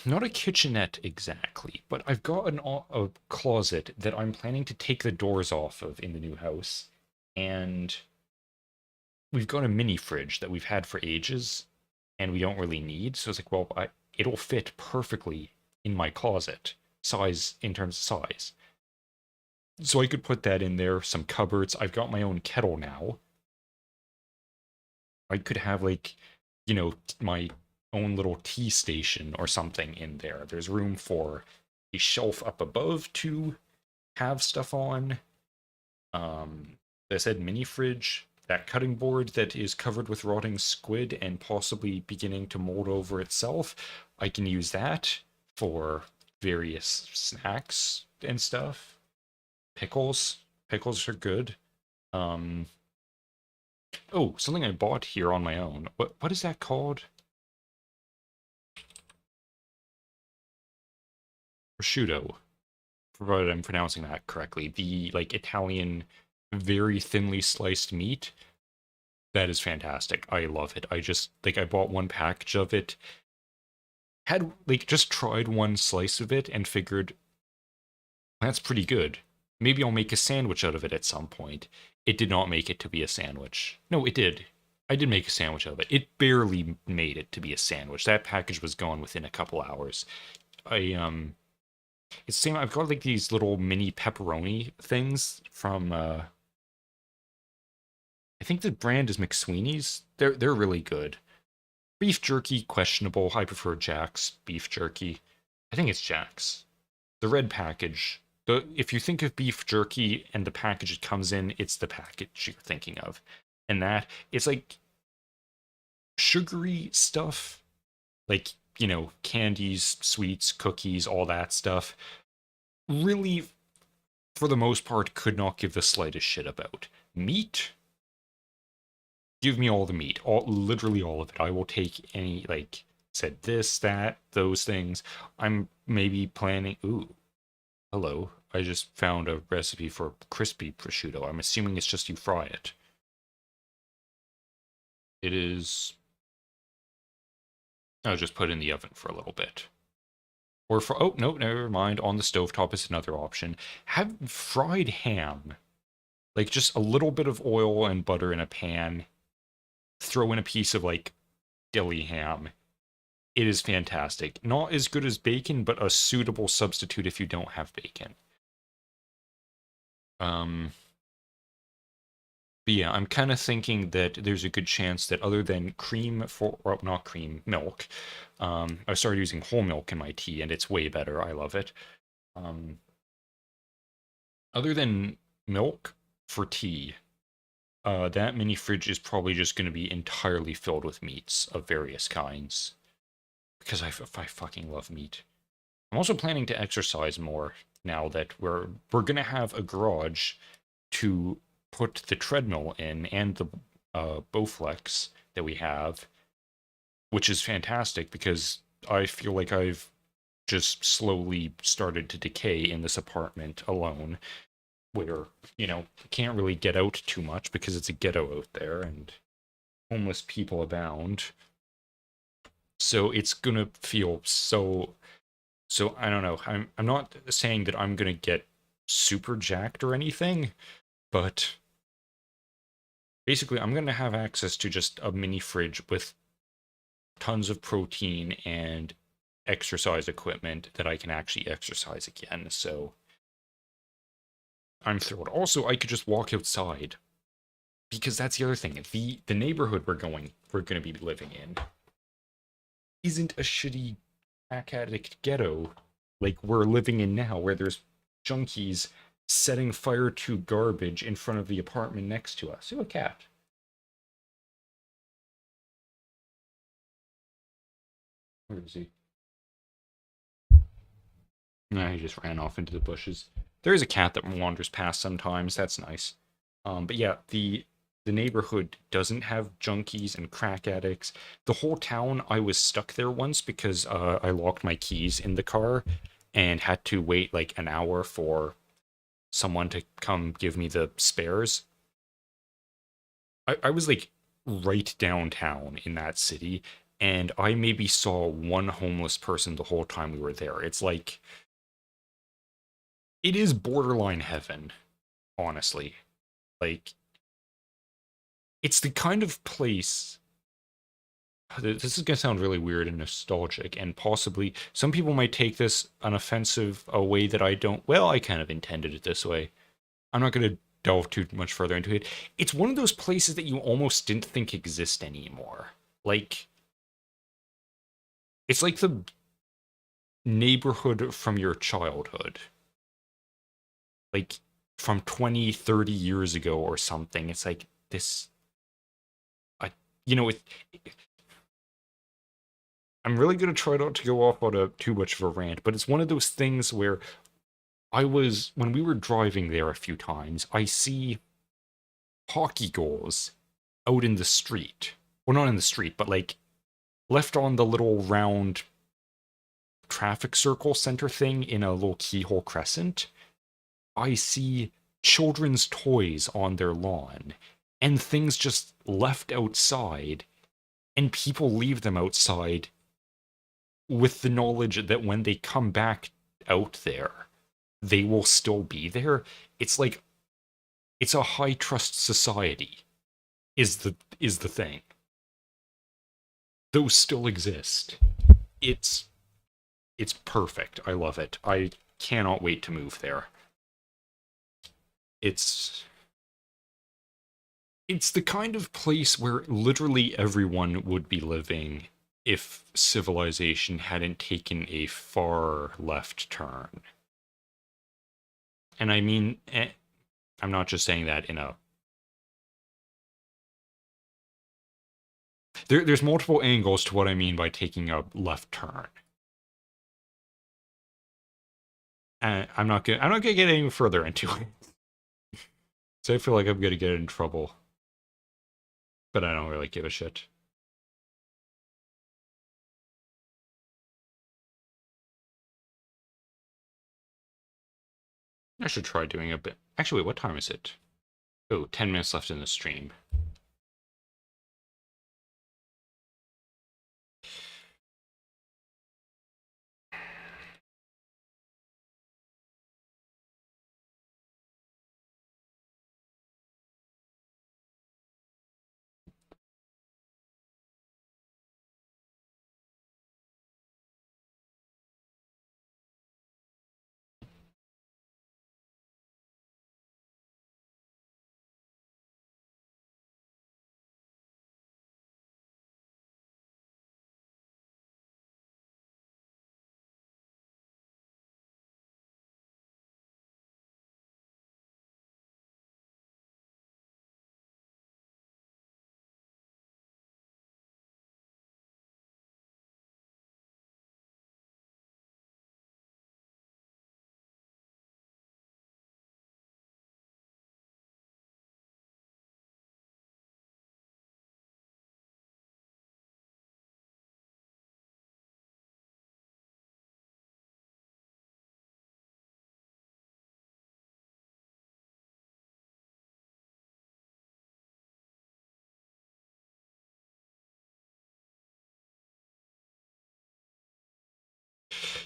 not a kitchenette exactly, but I've got a closet that I'm planning to take the doors off of in the new house, and we've got a mini fridge that we've had for ages, and we don't really need. So it's like, well, it'll fit perfectly in my closet size in terms of size. So I could put that in there. Some cupboards. I've got my own kettle now. I could have like, my own little tea station or something in there. There's room for a shelf up above to have stuff on. As I said, mini fridge, that cutting board that is covered with rotting squid and possibly beginning to mold over itself. I can use that for various snacks and stuff. Pickles. Pickles are good. Um, oh, something I bought here on my own. What is that called? prosciutto, provided I'm pronouncing that correctly. The like Italian, very thinly sliced meat. That is fantastic. I love it. I just like I bought one package of it. Had like just tried one slice of it and figured that's pretty good. Maybe I'll make a sandwich out of it at some point. It did not make it to be a sandwich. No, it did. I did make a sandwich out of it. It barely made it to be a sandwich. That package was gone within a couple hours. I it's the same. I've got like these little mini pepperoni things from I think the brand is McSweeney's. They're really good. Beef jerky questionable. I prefer Jack's beef jerky. I think it's Jack's. The red package. If you think of beef jerky and the package it comes in, it's the package you're thinking of. And that it's like sugary stuff, like, candies, sweets, cookies, all that stuff. Really, for the most part, could not give the slightest shit about. Meat, give me all the meat, literally all of it. I will take any, like, said this, that, those things. I'm maybe planning. Ooh, hello. I just found a recipe for crispy prosciutto. I'm assuming it's just you fry it. It is. I'll just put it in the oven for a little bit. Or for, oh, no, never mind. On the stovetop is another option. Have fried ham. Like just a little bit of oil and butter in a pan. Throw in a piece of like deli ham. It is fantastic. Not as good as bacon, but a suitable substitute if you don't have bacon. But yeah, I'm kind of thinking that there's a good chance that other than cream well, not cream, milk, I started using whole milk in my tea, and it's way better. I love it. Um, Other than milk for tea, that mini fridge is probably just going to be entirely filled with meats of various kinds. Because I fucking love meat. I'm also planning to exercise more now that we're going to have a garage to put the treadmill in and the Bowflex that we have, which is fantastic because I feel like I've just slowly started to decay in this apartment alone, where, can't really get out too much because it's a ghetto out there and homeless people abound. So it's gonna feel so I don't know. I'm not saying that I'm gonna get super jacked or anything, but basically I'm gonna have access to just a mini fridge with tons of protein and exercise equipment that I can actually exercise again. So I'm thrilled. Also, I could just walk outside because that's the other thing. The neighborhood we're gonna be living in isn't a shitty crack addict ghetto like we're living in now, where there's junkies setting fire to garbage in front of the apartment next to us. Ooh, a cat. Where is he? Nah, he just ran off into the bushes. There is a cat that wanders past sometimes. That's nice. But yeah, the neighborhood doesn't have junkies and crack addicts. The whole town, I was stuck there once because I locked my keys in the car and had to wait like an hour for someone to come give me the spares. I was like right downtown in that city, and I maybe saw one homeless person the whole time we were there. It's like, it is borderline heaven, honestly. Like, it's the kind of place. This is going to sound really weird and nostalgic, and possibly some people might take this an offensive a way that I don't. Well, I kind of intended it this way. I'm not going to delve too much further into it. It's one of those places that you almost didn't think exist anymore. Like, it's like the neighborhood from your childhood. Like, from 20, 30 years ago or something. It's like, this. It, I'm really going to try not to go off on too much of a rant, but it's one of those things where when we were driving there a few times, I see hockey goals out in the street. Well, not in the street, but like left on the little round traffic circle center thing in a little keyhole crescent, I see children's toys on their lawn and things just left outside, and people leave them outside with the knowledge that when they come back out there, they will still be there. It's like it's a high trust society is the thing. Those still exist. It's it's perfect. I love it. I cannot wait to move there. It's it's the kind of place where literally everyone would be living if civilization hadn't taken a far left turn. And I mean, I'm not just saying that in a. There's multiple angles to what I mean by taking a left turn. And I'm not gonna get any further into it. So I feel like I'm gonna get in trouble. But I don't really give a shit. I should try doing a bit. Actually, wait, what time is it? Oh, 10 minutes left in the stream.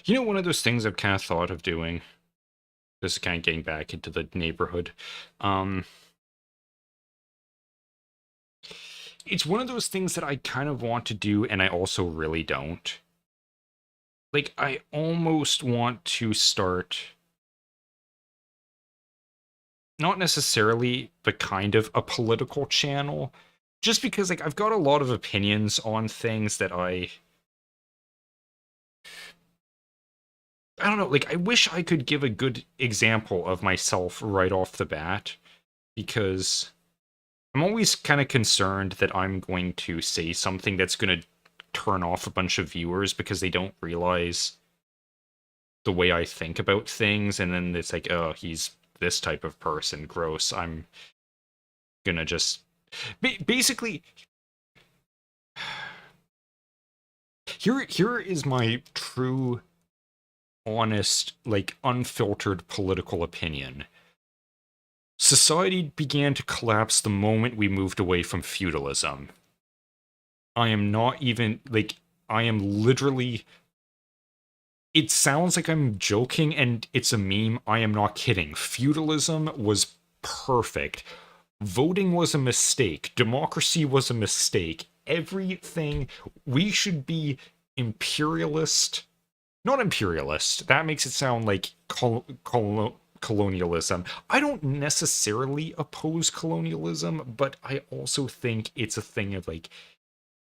You know, one of those things I've kind of thought of doing. This is kind of getting back into the neighborhood. It's one of those things that I kind of want to do, and I also really don't. Like, I almost want to start. Not necessarily, but kind of a political channel. Just because, like, I've got a lot of opinions on things that I don't know, like, I wish I could give a good example of myself right off the bat, because I'm always kind of concerned that I'm going to say something that's going to turn off a bunch of viewers because they don't realize the way I think about things, and then it's like, oh, he's this type of person, gross. I'm gonna just basically here is my true, honest, like, unfiltered political opinion. Society began to collapse the moment we moved away from feudalism. I am not even, like, I am literally. It sounds like I'm joking and it's a meme. I am not kidding. Feudalism was perfect. Voting was a mistake. Democracy was a mistake. Everything. We should be imperialist. Not imperialist. That makes it sound like colonialism. I don't necessarily oppose colonialism, but I also think it's a thing of, like,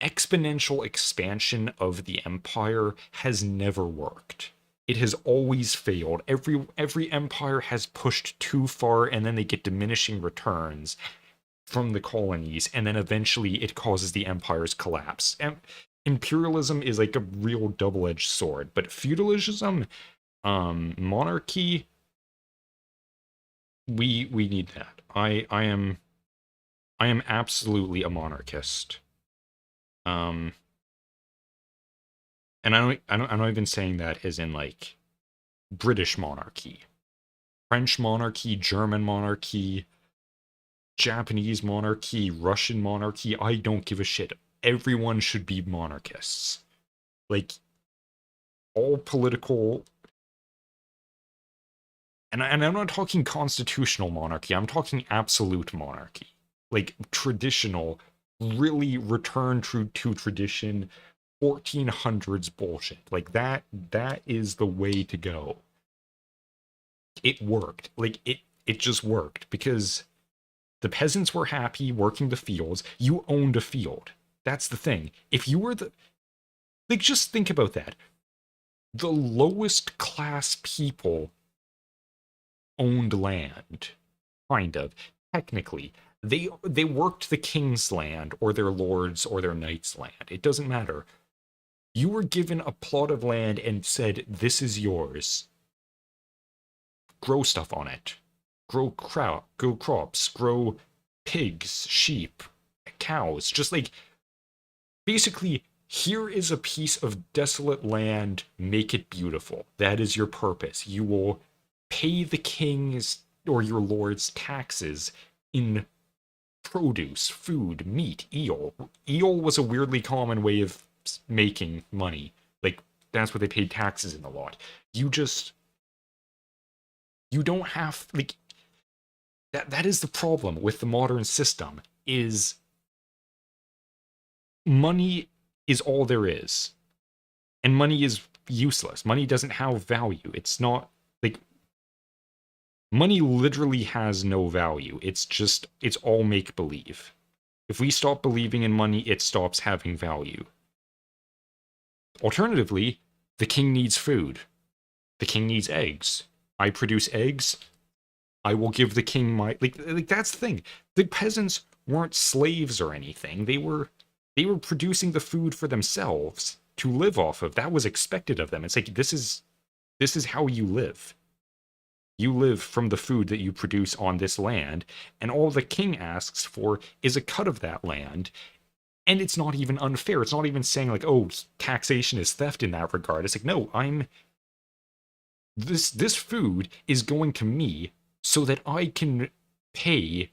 exponential expansion of the empire has never worked. It has always failed. Every empire has pushed too far, and then they get diminishing returns from the colonies, and then eventually it causes the empire's collapse. And imperialism is like a real double-edged sword, but feudalism, monarchy, we need that. I am absolutely a monarchist. And I'm not even saying that as in like British monarchy, French monarchy, German monarchy, Japanese monarchy, Russian monarchy. I don't give a shit. Everyone should be monarchists. Like all political, and I'm not talking constitutional monarchy. I'm talking absolute monarchy, like traditional, really return true to tradition, 1400s bullshit. Like that. That is the way to go. It worked. Like it just worked because the peasants were happy working the fields. You owned a field. That's the thing. If you were the like, just think about that. The lowest class people owned land, kind of. Technically, they worked the king's land or their lord's or their knight's land. It doesn't matter. You were given a plot of land and said, "This is yours. Grow stuff on it. Grow crops. Grow pigs, sheep, cows." Just like basically, here is a piece of desolate land. Make it beautiful. That is your purpose. You will pay the king's or your lord's taxes in produce, food, meat, eel. Eel was a weirdly common way of making money. Like, that's what they paid taxes in a lot. You just, you don't have, like, that is the problem with the modern system, is money is all there is. And money is useless. Money doesn't have value. It's not, like, money literally has no value. It's all make believe. If we stop believing in money, it stops having value. Alternatively, the king needs food. The king needs eggs. I produce eggs. I will give the king my like that's the thing. The peasants weren't slaves or anything. They were producing the food for themselves to live off of. That was expected of them. It's like this is how you live. You live from the food that you produce on this land, and all the king asks for is a cut of that land. And it's not even unfair. It's not even saying like, oh, taxation is theft in that regard. It's like, no, I'm this food is going to me so that I can pay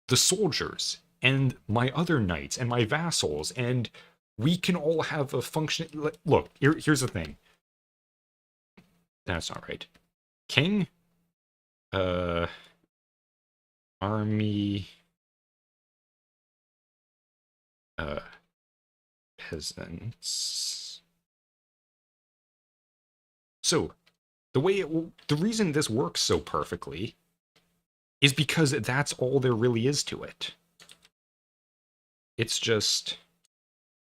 the soldiers and my other knights and my vassals, and we can all have a function. Look, here's the thing. That's not right. King, uh, army, uh, peasants. So the reason this works so perfectly is because that's all there really is to it. It's just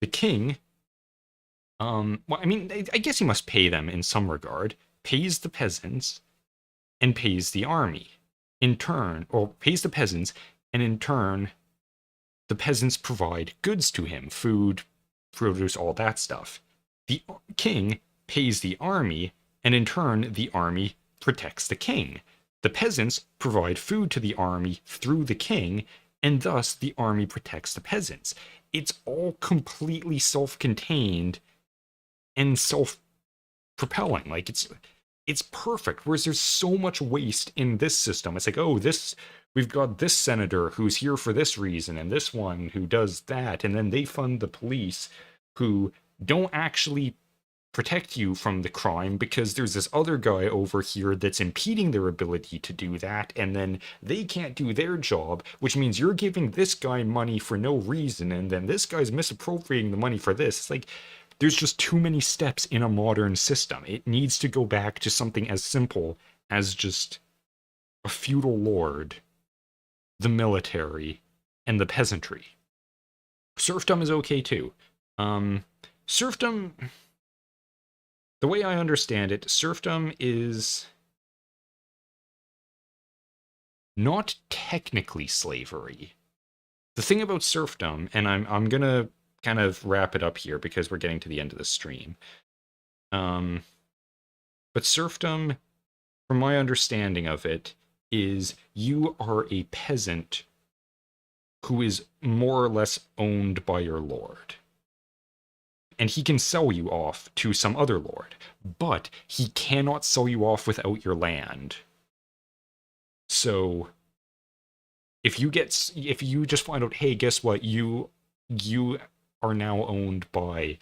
the king. Well, I mean, I guess he must pay them in some regard. Pays the peasants and pays the army. In turn, or pays the peasants, and in turn, the peasants provide goods to him, food, produce, all that stuff. The king pays the army, and in turn, the army protects the king. The peasants provide food to the army through the king, and thus the army protects the peasants. It's all completely self-contained and self-propelling. Like it's perfect. Whereas there's so much waste in this system. It's like, oh, this we've got this senator who's here for this reason, and this one who does that, and then they fund the police who don't actually protect you from the crime because there's this other guy over here that's impeding their ability to do that, and then they can't do their job, which means you're giving this guy money for no reason, and then this guy's misappropriating the money for this. It's like there's just too many steps in a modern system. It needs to go back to something as simple as just a feudal lord, the military, and the peasantry. Serfdom is okay too. Serfdom, the way I understand it, serfdom is not technically slavery. The thing about serfdom, and I'm gonna kind of wrap it up here because we're getting to the end of the stream. But serfdom, from my understanding of it, is you are a peasant who is more or less owned by your lord. and he can sell you off to some other lord, but he cannot sell you off without your land. So if you just find out, hey, guess what, you are now owned by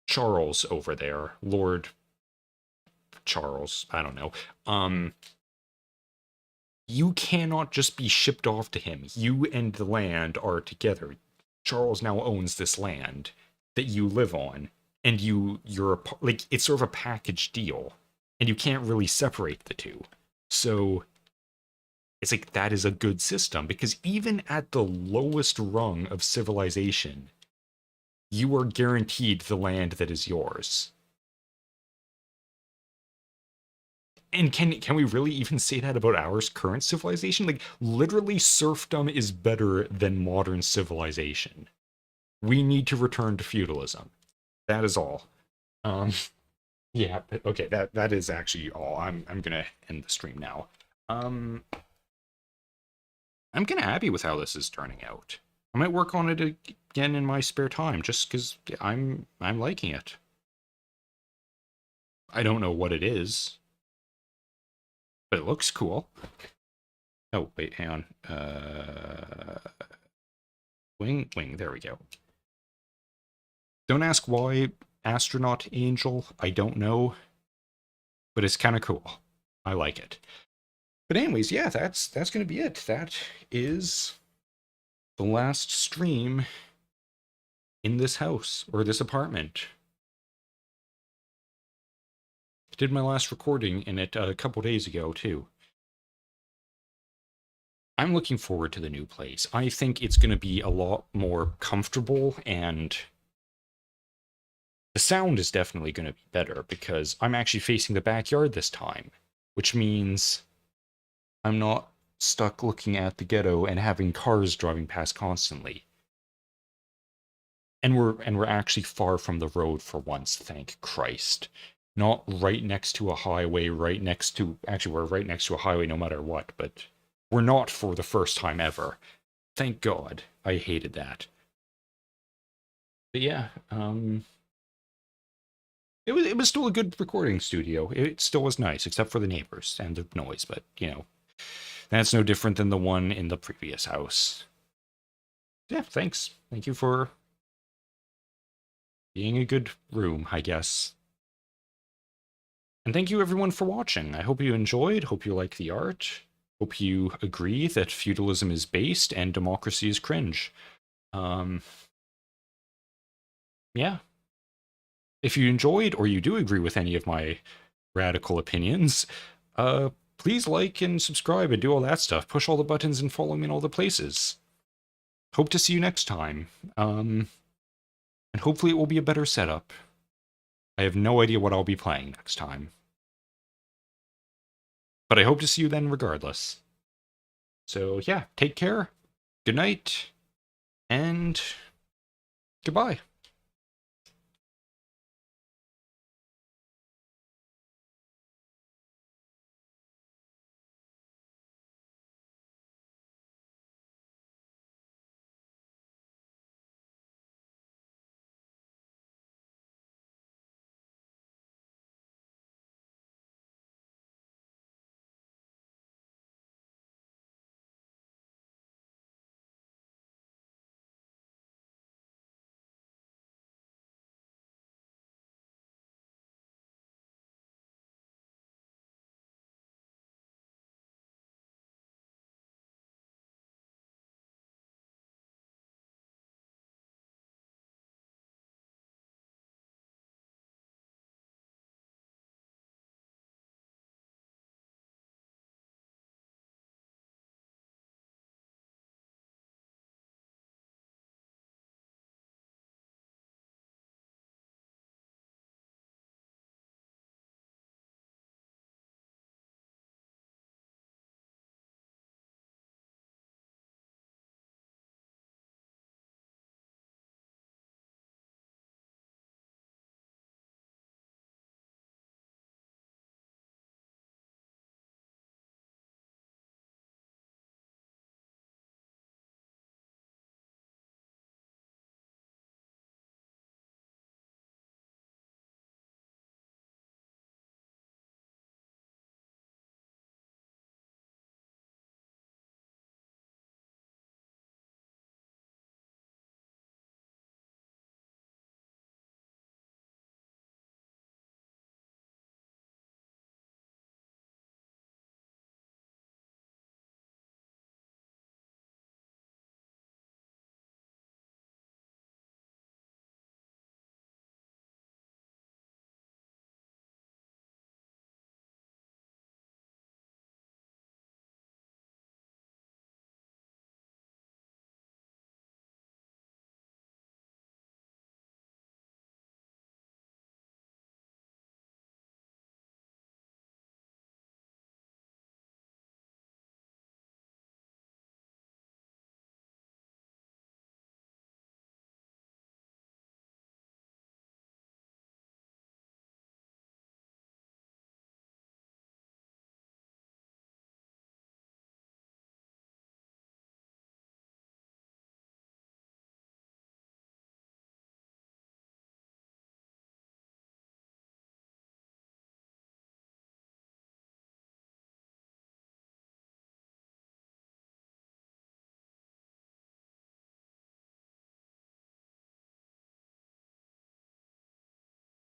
Charles over there, Lord Charles, I don't know. You cannot just be shipped off to him. You and the land are together. Charles now owns this land that you live on, and you're like, it's sort of a package deal, and you can't really separate the two. So it's like, that is a good system, because even at the lowest rung of civilization, you are guaranteed the land that is yours. And can we really even say that about our current civilization? Like, literally, serfdom is better than modern civilization. We need to return to feudalism. That is all. Um, yeah, okay, that is actually all. I'm gonna end the stream now. I'm kind of happy with how this is turning out. I might work on it again in my spare time, just because I'm liking it. I don't know what it is, but it looks cool. Oh, wait, hang on. Wing, there we go. Don't ask why Astronaut Angel, I don't know, but it's kind of cool. I like it. But anyways, yeah, that's going to be it. That is the last stream in this house, or this apartment. I did my last recording in it a couple days ago, too. I'm looking forward to the new place. I think it's going to be a lot more comfortable, and the sound is definitely going to be better, because I'm actually facing the backyard this time, which means I'm not stuck looking at the ghetto and having cars driving past constantly. And we're actually far from the road for once, thank Christ. Not right next to a highway, actually we're right next to a highway no matter what, but we're not for the first time ever. Thank God. I hated that. But yeah, it was still a good recording studio. It still was nice, except for the neighbors and the noise, but, that's no different than the one in the previous house. Yeah, thanks. Thank you for being a good room, I guess. And thank you everyone for watching. I hope you enjoyed, hope you like the art, hope you agree that feudalism is based and democracy is cringe. Yeah. If you enjoyed, or you do agree with any of my radical opinions, please like and subscribe and do all that stuff. Push all the buttons and follow me in all the places. Hope to see you next time. And hopefully it will be a better setup. I have no idea what I'll be playing next time. But I hope to see you then regardless. So yeah, take care, good night, and goodbye.